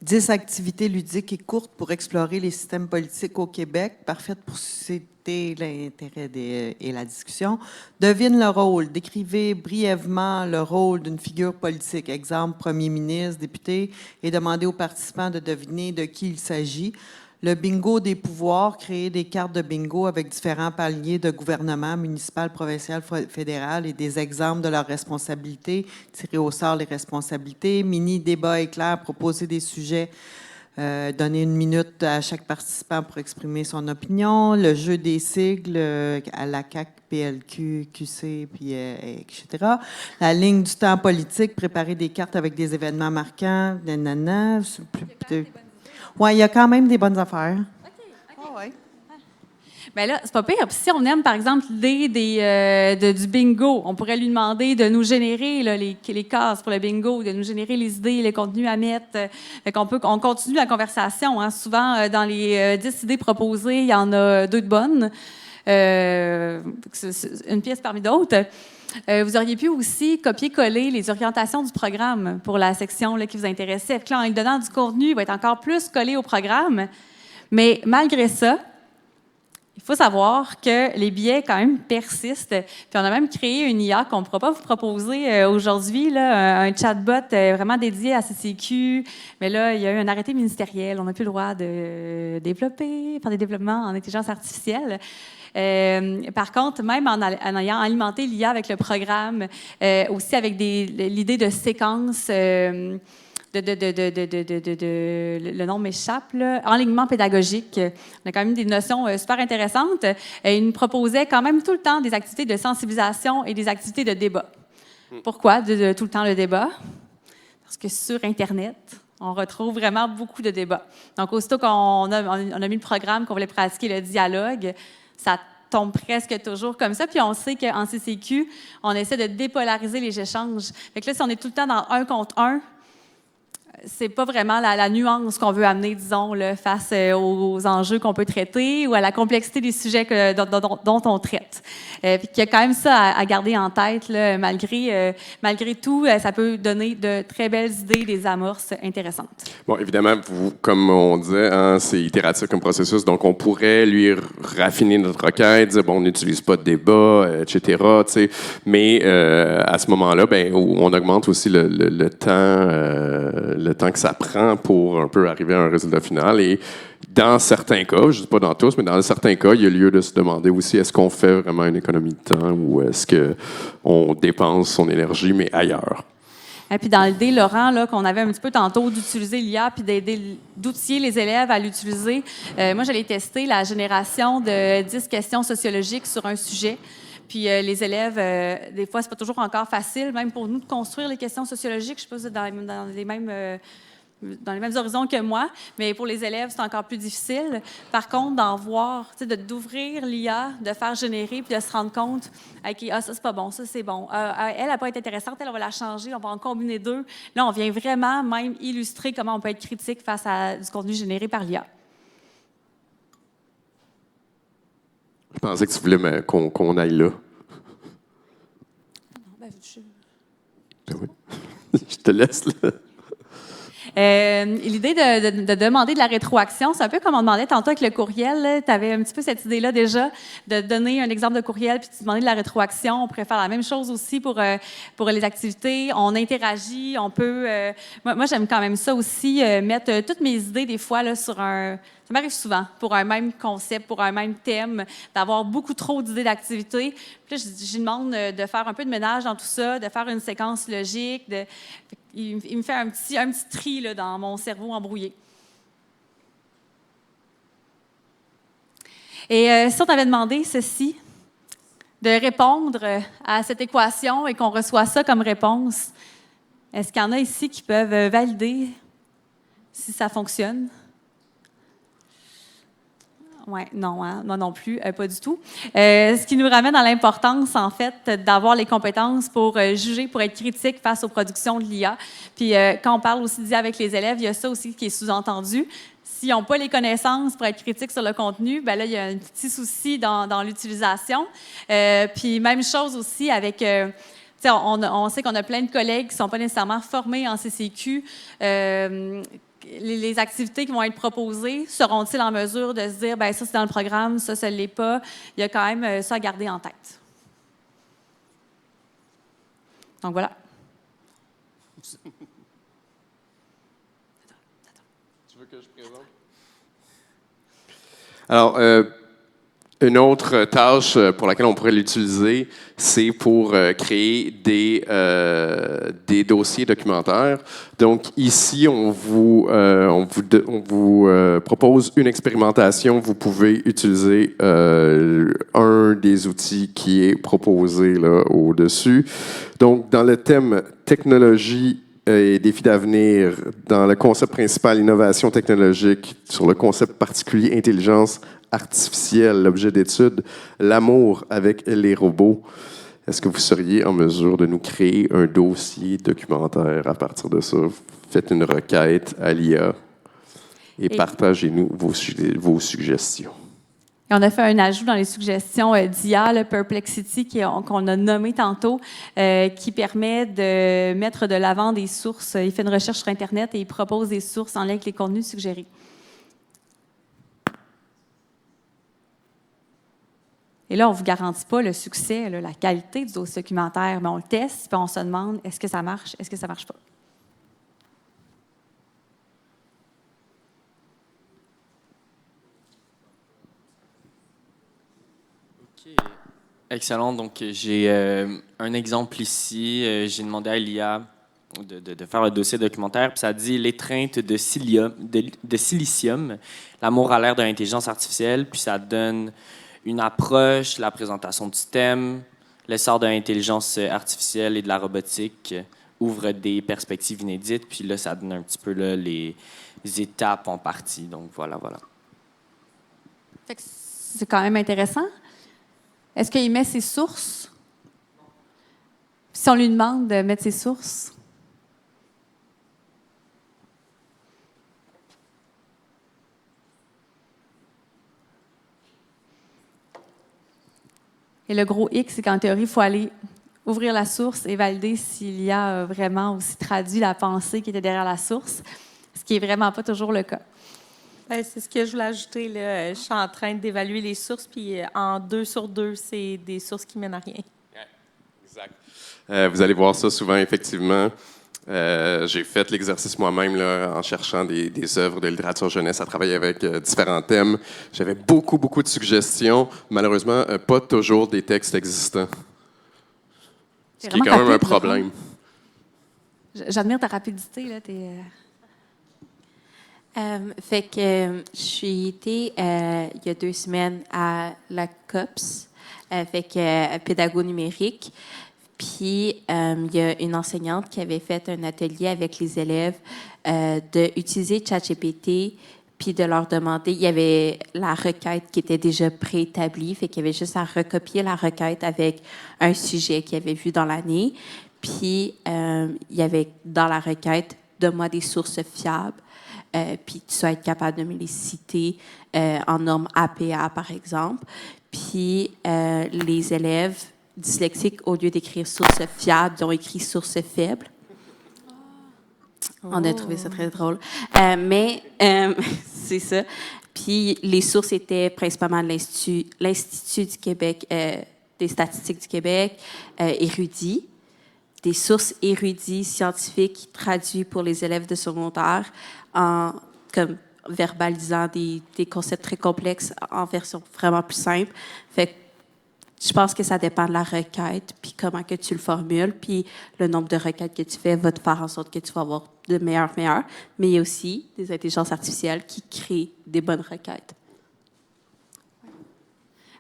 10 activités ludiques et courtes pour explorer les systèmes politiques au Québec, parfaites pour susciter l'intérêt et la discussion. Devine le rôle. Décrivez brièvement le rôle d'une figure politique, exemple, premier ministre, député, et demandez aux participants de deviner de qui il s'agit. Le bingo des pouvoirs, créer des cartes de bingo avec différents paliers de gouvernement municipal, provincial, fédéral et des exemples de leurs responsabilités, tirer au sort les responsabilités. Mini débat éclair, proposer des sujets, donner 1 minute à chaque participant pour exprimer son opinion. Le jeu des sigles à la CAQ, PLQ, QC, puis, etc. La ligne du temps politique, préparer des cartes avec des événements marquants. Oui, il y a quand même des bonnes affaires. OK. Oh, ouais. Bien là, c'est pas pire. Puis si on aime, par exemple, l'idée du bingo, on pourrait lui demander de nous générer là, les cases pour le bingo, de nous générer les idées, les contenus à mettre. On continue la conversation. Hein. Souvent, dans les 10 idées proposées, il y en a 2 de bonnes. Une pièce parmi d'autres. Vous auriez pu aussi copier-coller les orientations du programme pour la section là, qui vous intéressait. Puis là, en lui donnant du contenu, il va être encore plus collé au programme. Mais malgré ça, il faut savoir que les biais, quand même, persistent. Puis on a même créé une IA qu'on ne pourra pas vous proposer aujourd'hui, là, un chatbot vraiment dédié à CCQ. Mais là, il y a eu un arrêté ministériel. On n'a plus le droit de faire des développements en intelligence artificielle. Par contre, même en ayant alimenté l'IA avec le programme, aussi avec l'idée de séquence, le nom m'échappe, là, enlignement pédagogique. On a quand même des notions super intéressantes. Il nous proposait quand même tout le temps des activités de sensibilisation et des activités de débat. Pourquoi tout le temps le débat? Parce que sur Internet, on retrouve vraiment beaucoup de débats. Donc, aussitôt qu'on a mis le programme, qu'on voulait pratiquer le dialogue, ça tombe presque toujours comme ça. Puis on sait qu'en CCQ, on essaie de dépolariser les échanges. Fait que là, si on est tout le temps dans 1 contre 1, c'est pas vraiment la nuance qu'on veut amener, disons, là, face aux enjeux qu'on peut traiter ou à la complexité des sujets dont on traite. Puis qu'il y a quand même ça à garder en tête, là, malgré tout, ça peut donner de très belles idées, des amorces intéressantes. Bon, évidemment, comme on disait, hein, c'est itératif comme processus, donc on pourrait lui raffiner notre requête, dire, bon, on n'utilise pas de débat, etc., tu sais, mais à ce moment-là, ben, on augmente aussi le temps que ça prend pour un peu arriver à un résultat final. Et dans certains cas, je ne dis pas dans tous, mais dans certains cas, il y a lieu de se demander aussi est-ce qu'on fait vraiment une économie de temps ou est-ce qu'on dépense son énergie, mais ailleurs. Et puis dans l'idée, Laurent, là, qu'on avait un petit peu tantôt d'utiliser l'IA puis d'outiller les élèves à l'utiliser, moi, j'allais tester la génération de 10 questions sociologiques sur un sujet. Puis les élèves, des fois, c'est pas toujours encore facile, même pour nous, de construire les questions sociologiques. Je ne sais pas si vous êtes dans les mêmes horizons que moi, mais pour les élèves, c'est encore plus difficile. Par contre, d'ouvrir l'IA, de faire générer, puis de se rendre compte, OK, ça, c'est pas bon, ça, c'est bon. Elle n'a pas été intéressante, elle, on va la changer, on va en combiner 2. Là, on vient vraiment même illustrer comment on peut être critique face à du contenu généré par l'IA. Je pensais que tu voulais qu'on aille là. Non, ben, Ben oui. Je te laisse là. L'idée de demander de la rétroaction, c'est un peu comme on demandait tantôt avec le courriel. Tu avais un petit peu cette idée-là déjà, de donner un exemple de courriel puis de demander de la rétroaction. On pourrait faire la même chose aussi pour les activités. On interagit, on peut... moi, j'aime quand même ça aussi, mettre toutes mes idées des fois là, sur un... Ça m'arrive souvent, pour un même concept, pour un même thème, d'avoir beaucoup trop d'idées d'activités. Puis là, je demande de faire un peu de ménage dans tout ça, de faire une séquence logique. Il me fait un petit tri là, dans mon cerveau embrouillé. Et si on t'avait demandé ceci, de répondre à cette équation et qu'on reçoit ça comme réponse, est-ce qu'il y en a ici qui peuvent valider si ça fonctionne? Oui, non, hein? Moi non plus, pas du tout. Ce qui nous ramène à l'importance, en fait, d'avoir les compétences pour juger, pour être critique face aux productions de l'IA. Puis quand on parle aussi d'IA avec les élèves, il y a ça aussi qui est sous-entendu. S'ils n'ont pas les connaissances pour être critiques sur le contenu, bien là, il y a un petit souci dans l'utilisation. Puis même chose aussi avec... on sait qu'on a plein de collègues qui ne sont pas nécessairement formés en CCQ. Les activités qui vont être proposées, seront-ils en mesure de se dire, bien, ça, c'est dans le programme, ça ne l'est pas? Il y a quand même ça à garder en tête. Donc, voilà. Tu veux que je présente? Alors, une autre tâche pour laquelle on pourrait l'utiliser, c'est pour créer des dossiers documentaires. Donc ici, on vous propose une expérimentation. Vous pouvez utiliser un des outils qui est proposé là au-dessus. Donc, dans le thème technologie et défis d'avenir, dans le concept principal innovation technologique, sur le concept particulier intelligence artificielle, l'objet d'étude, l'amour avec les robots. Est-ce que vous seriez en mesure de nous créer un dossier documentaire à partir de ça? Faites une requête à l'IA et partagez-nous vos suggestions. Et on a fait un ajout dans les suggestions d'IA, le Perplexity, qu'on a nommé tantôt, qui permet de mettre de l'avant des sources. Il fait une recherche sur Internet et il propose des sources en lien avec les contenus suggérés. Et là, on ne vous garantit pas le succès, là, la qualité du dossier documentaire, mais on le teste, puis on se demande, est-ce que ça marche, est-ce que ça ne marche pas? OK. Excellent. Donc, j'ai un exemple ici. J'ai demandé à l'IA de faire le dossier documentaire, puis ça dit l'étreinte de silicium, l'amour à l'ère de l'intelligence artificielle, puis ça donne une approche, la présentation du thème, l'essor de l'intelligence artificielle et de la robotique ouvre des perspectives inédites, puis là, ça donne un petit peu là, les étapes en partie. Donc, voilà. Fait que c'est quand même intéressant. Est-ce qu'il met ses sources? Si on lui demande de mettre ses sources? Et le gros X, c'est qu'en théorie, il faut aller ouvrir la source et valider s'il y a vraiment aussi traduit la pensée qui était derrière la source, ce qui n'est vraiment pas toujours le cas. C'est ce que je voulais ajouter. Là. Je suis en train d'évaluer les sources, puis en 2 sur 2, c'est des sources qui mènent à rien. Exact. Vous allez voir ça souvent, effectivement. J'ai fait l'exercice moi-même là, en cherchant des œuvres de littérature jeunesse à travailler avec différents thèmes. J'avais beaucoup de suggestions. Malheureusement, pas toujours des textes existants. Ce qui est quand même un problème. J'admire ta rapidité. Là, Fait que je suis été il y a 2 semaines à la COPS, fait que pédago numérique. Puis, il y a une enseignante qui avait fait un atelier avec les élèves d'utiliser ChatGPT, puis de leur demander, il y avait la requête qui était déjà préétablie, fait qu'il y avait juste à recopier la requête avec un sujet qu'ils avaient vu dans l'année. Puis, il y avait dans la requête, donne-moi des sources fiables, puis tu dois être capable de me les citer en norme APA, par exemple. Puis, les élèves dyslexiques, au lieu d'écrire source fiable, ils ont écrit source faible. On a trouvé ça très drôle. Mais c'est ça. Puis les sources étaient principalement de l'Institut du Québec, des statistiques du Québec, érudits, des sources érudits scientifiques traduits pour les élèves de secondaire en comme verbalisant des concepts très complexes en version vraiment plus simple. Fait que je pense que ça dépend de la requête, puis comment que tu le formules, puis le nombre de requêtes que tu fais va te faire en sorte que tu vas avoir de meilleurs. Mais il y a aussi des intelligences artificielles qui créent des bonnes requêtes.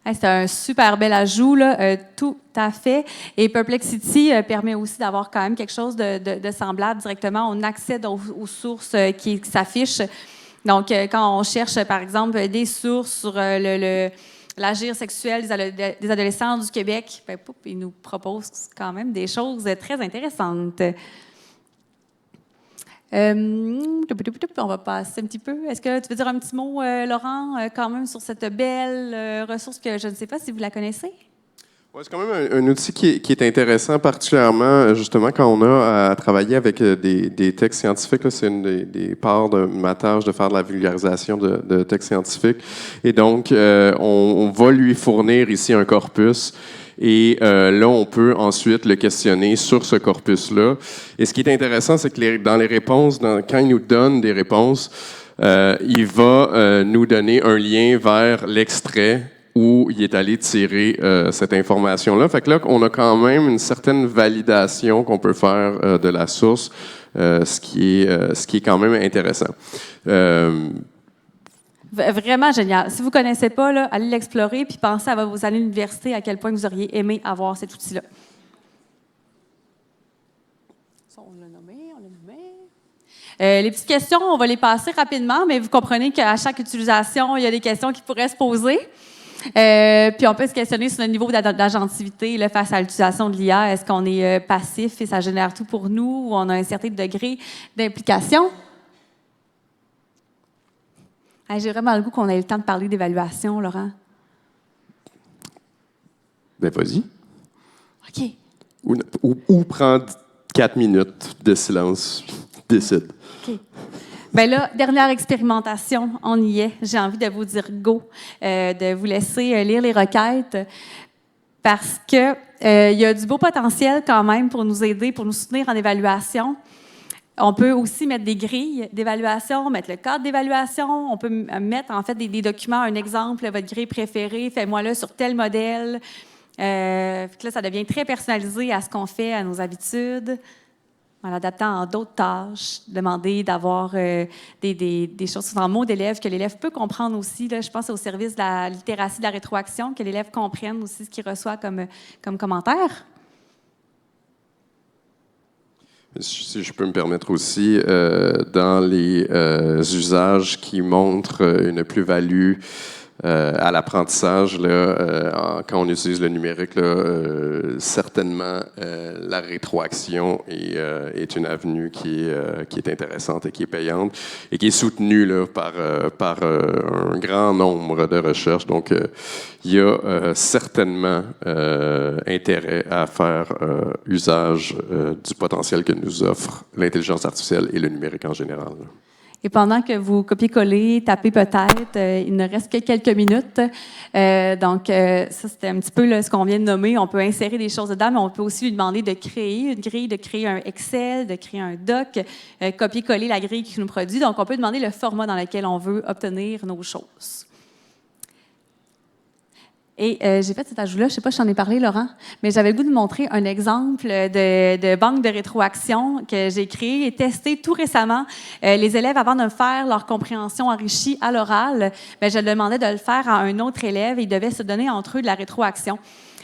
Hey, c'est un super bel ajout, là, tout à fait. Et Perplexity permet aussi d'avoir quand même quelque chose de semblable directement. On accède aux sources qui s'affichent. Donc, quand on cherche, par exemple, des sources sur l'agir sexuel des adolescents du Québec, ben, il nous propose quand même des choses très intéressantes. On va passer un petit peu. Est-ce que tu veux dire un petit mot, Laurent, quand même, sur cette belle ressource que je ne sais pas si vous la connaissez? Ouais, c'est quand même un outil qui est intéressant, particulièrement justement quand on a à travailler avec des textes scientifiques. Là, c'est une des parts de ma tâche de faire de la vulgarisation de textes scientifiques. Et donc, on va lui fournir ici un corpus. Et là, on peut ensuite le questionner sur ce corpus-là. Et ce qui est intéressant, c'est que dans les réponses, quand il nous donne des réponses, il va nous donner un lien vers l'extrait où il est allé tirer cette information-là. Fait que là, on a quand même une certaine validation qu'on peut faire de la source, ce qui est quand même intéressant. Vraiment génial. Si vous ne connaissez pas, là, allez l'explorer puis pensez à vos années d'université à quel point vous auriez aimé avoir cet outil-là. On l'a nommé. Les petites questions, on va les passer rapidement, mais vous comprenez qu'à chaque utilisation, il y a des questions qui pourraient se poser. Puis on peut se questionner sur le niveau d'agentivité là, face à l'utilisation de l'IA. Est-ce qu'on est passif et ça génère tout pour nous ou on a un certain degré d'implication? J'ai vraiment le goût qu'on ait le temps de parler d'évaluation, Laurent. Ben, vas-y. OK. Ou prends 4 minutes de silence. Décide. OK. Bien là, dernière expérimentation, on y est. J'ai envie de vous dire go, de vous laisser lire les requêtes parce que il y a du beau potentiel quand même pour nous aider, pour nous soutenir en évaluation. On peut aussi mettre des grilles d'évaluation, mettre le cadre d'évaluation. On peut mettre en fait des documents, un exemple, votre grille préférée, fais-moi-le sur tel modèle. Là, ça devient très personnalisé à ce qu'on fait, à nos habitudes. En l'adaptant à d'autres tâches, demander d'avoir des choses en mots d'élèves que l'élève peut comprendre aussi. Là, je pense au service de la littératie, de la rétroaction, que l'élève comprenne aussi ce qu'il reçoit comme commentaire. Si je peux me permettre aussi, dans les usages qui montrent une plus-value à l'apprentissage, quand on utilise le numérique, certainement la rétroaction est une avenue qui est intéressante et qui est payante et qui est soutenue là, par un grand nombre de recherches. Donc, il y a certainement intérêt à faire usage du potentiel que nous offre l'intelligence artificielle et le numérique en général. Et pendant que vous copiez-collez, tapez peut-être, il ne reste que quelques minutes. Donc, ça, c'était un petit peu là, ce qu'on vient de nommer. On peut insérer des choses dedans, mais on peut aussi lui demander de créer une grille, de créer un Excel, de créer un doc, copier-coller la grille qu'il nous produit. Donc, on peut demander le format dans lequel on veut obtenir nos choses. Et j'ai fait cet ajout-là, je ne sais pas si j'en ai parlé, Laurent, mais j'avais le goût de montrer un exemple de banque de rétroaction que j'ai créé et testé tout récemment. Les élèves, avant de faire leur compréhension enrichie à l'oral, je leur demandais de le faire à un autre élève et ils devaient se donner entre eux de la rétroaction.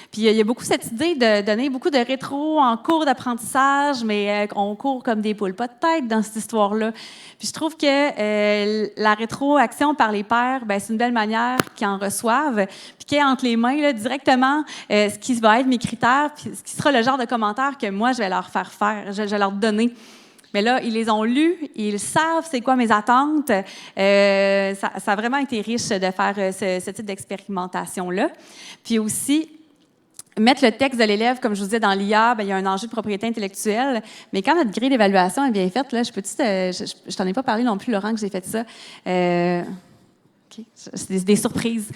Puis il y a beaucoup cette idée de donner beaucoup de rétro en cours d'apprentissage, mais on court comme des poules pas de tête dans cette histoire-là. Puis je trouve que la rétroaction par les pairs, c'est une belle manière qu'ils en reçoivent, puis qu'ils aient entre les mains là, directement ce qui va être mes critères, puis ce qui sera le genre de commentaires que moi je vais leur faire je vais leur donner. Mais là, ils les ont lus, ils savent c'est quoi mes attentes. Ça a vraiment été riche de faire ce type d'expérimentation-là. Puis aussi, mettre le texte de l'élève, comme je vous disais, dans l'IA, il y a un enjeu de propriété intellectuelle. Mais quand notre grille d'évaluation est bien faite, là, je t'en ai pas parlé non plus, Laurent, que j'ai fait ça. OK, c'est des surprises.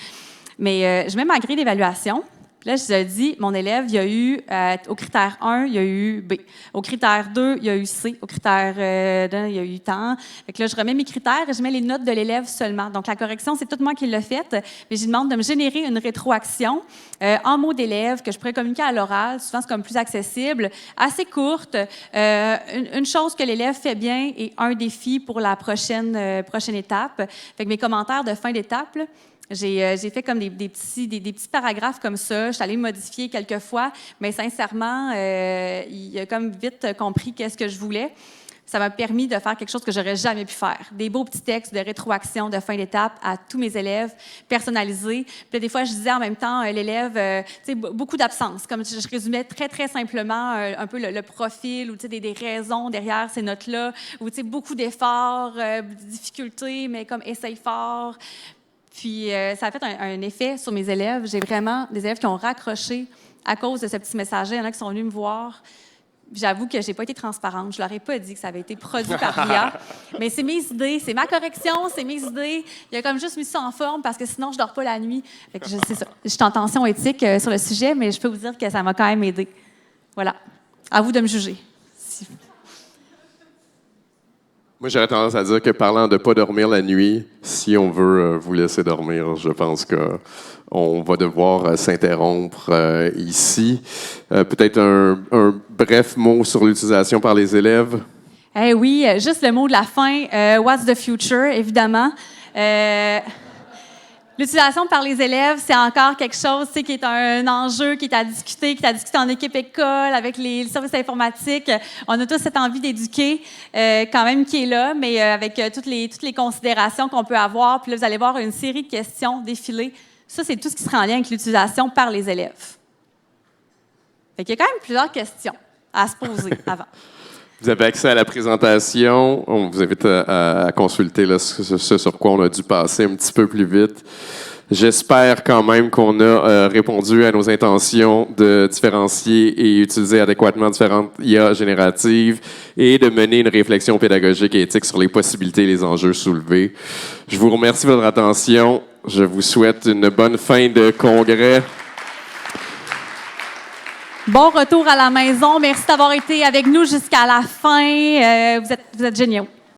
Mais je mets ma grille d'évaluation. Puis là, je dis, mon élève, il y a eu, au critère 1, il y a eu B. Au critère 2, il y a eu C. Au critère 2, il y a eu tant. Fait que là, je remets mes critères et je mets les notes de l'élève seulement. Donc, la correction, c'est tout moi qui l'ai faite. Mais je lui demande de me générer une rétroaction en mots d'élève que je pourrais communiquer à l'oral. Souvent, c'est comme plus accessible, assez courte. Une chose que l'élève fait bien et un défi pour la prochaine étape. Fait que mes commentaires de fin d'étape, là, j'ai fait comme des petits paragraphes comme ça. Je suis allée modifier quelques fois, mais sincèrement, il a comme vite compris qu'est-ce que je voulais. Ça m'a permis de faire quelque chose que j'aurais jamais pu faire. Des beaux petits textes de rétroaction de fin d'étape à tous mes élèves, personnalisés. Puis là, des fois, je disais en même temps, l'élève, tu sais, beaucoup d'absence. Comme je résumais très, très simplement un peu le profil ou tu sais, des raisons derrière ces notes-là. Ou tu sais, beaucoup d'efforts, difficultés, mais comme essaye fort. Puis, ça a fait un effet sur mes élèves. J'ai vraiment des élèves qui ont raccroché à cause de ce petit message-là. Il y en a qui sont venus me voir. J'avoue que je n'ai pas été transparente. Je ne leur ai pas dit que ça avait été produit par l'IA. Mais c'est mes idées, c'est ma correction, c'est mes idées. Il a comme juste mis ça en forme parce que sinon, je ne dors pas la nuit. Fait que c'est ça. Je suis en tension éthique sur le sujet, mais je peux vous dire que ça m'a quand même aidé. Voilà. À vous de me juger. Moi, j'aurais tendance à dire que parlant de ne pas dormir la nuit, si on veut vous laisser dormir, je pense qu'on va devoir s'interrompre ici. Peut-être un bref mot sur l'utilisation par les élèves. Eh oui, juste le mot de la fin. What's the future, évidemment. L'utilisation par les élèves, c'est encore quelque chose qui est un enjeu qui est à discuter, en équipe école, avec les services informatiques. On a tous cette envie d'éduquer quand même qui est là, mais avec toutes les considérations qu'on peut avoir. Puis là, vous allez voir une série de questions défiler. Ça, c'est tout ce qui sera en lien avec l'utilisation par les élèves. Fait qu'il y a quand même plusieurs questions à se poser avant. Vous avez accès à la présentation. On vous invite à consulter là, ce sur quoi on a dû passer un petit peu plus vite. J'espère quand même qu'on a répondu à nos intentions de différencier et utiliser adéquatement différentes IA génératives et de mener une réflexion pédagogique et éthique sur les possibilités et les enjeux soulevés. Je vous remercie de votre attention. Je vous souhaite une bonne fin de congrès. Bon retour à la maison. Merci d'avoir été avec nous jusqu'à la fin. Vous êtes géniaux.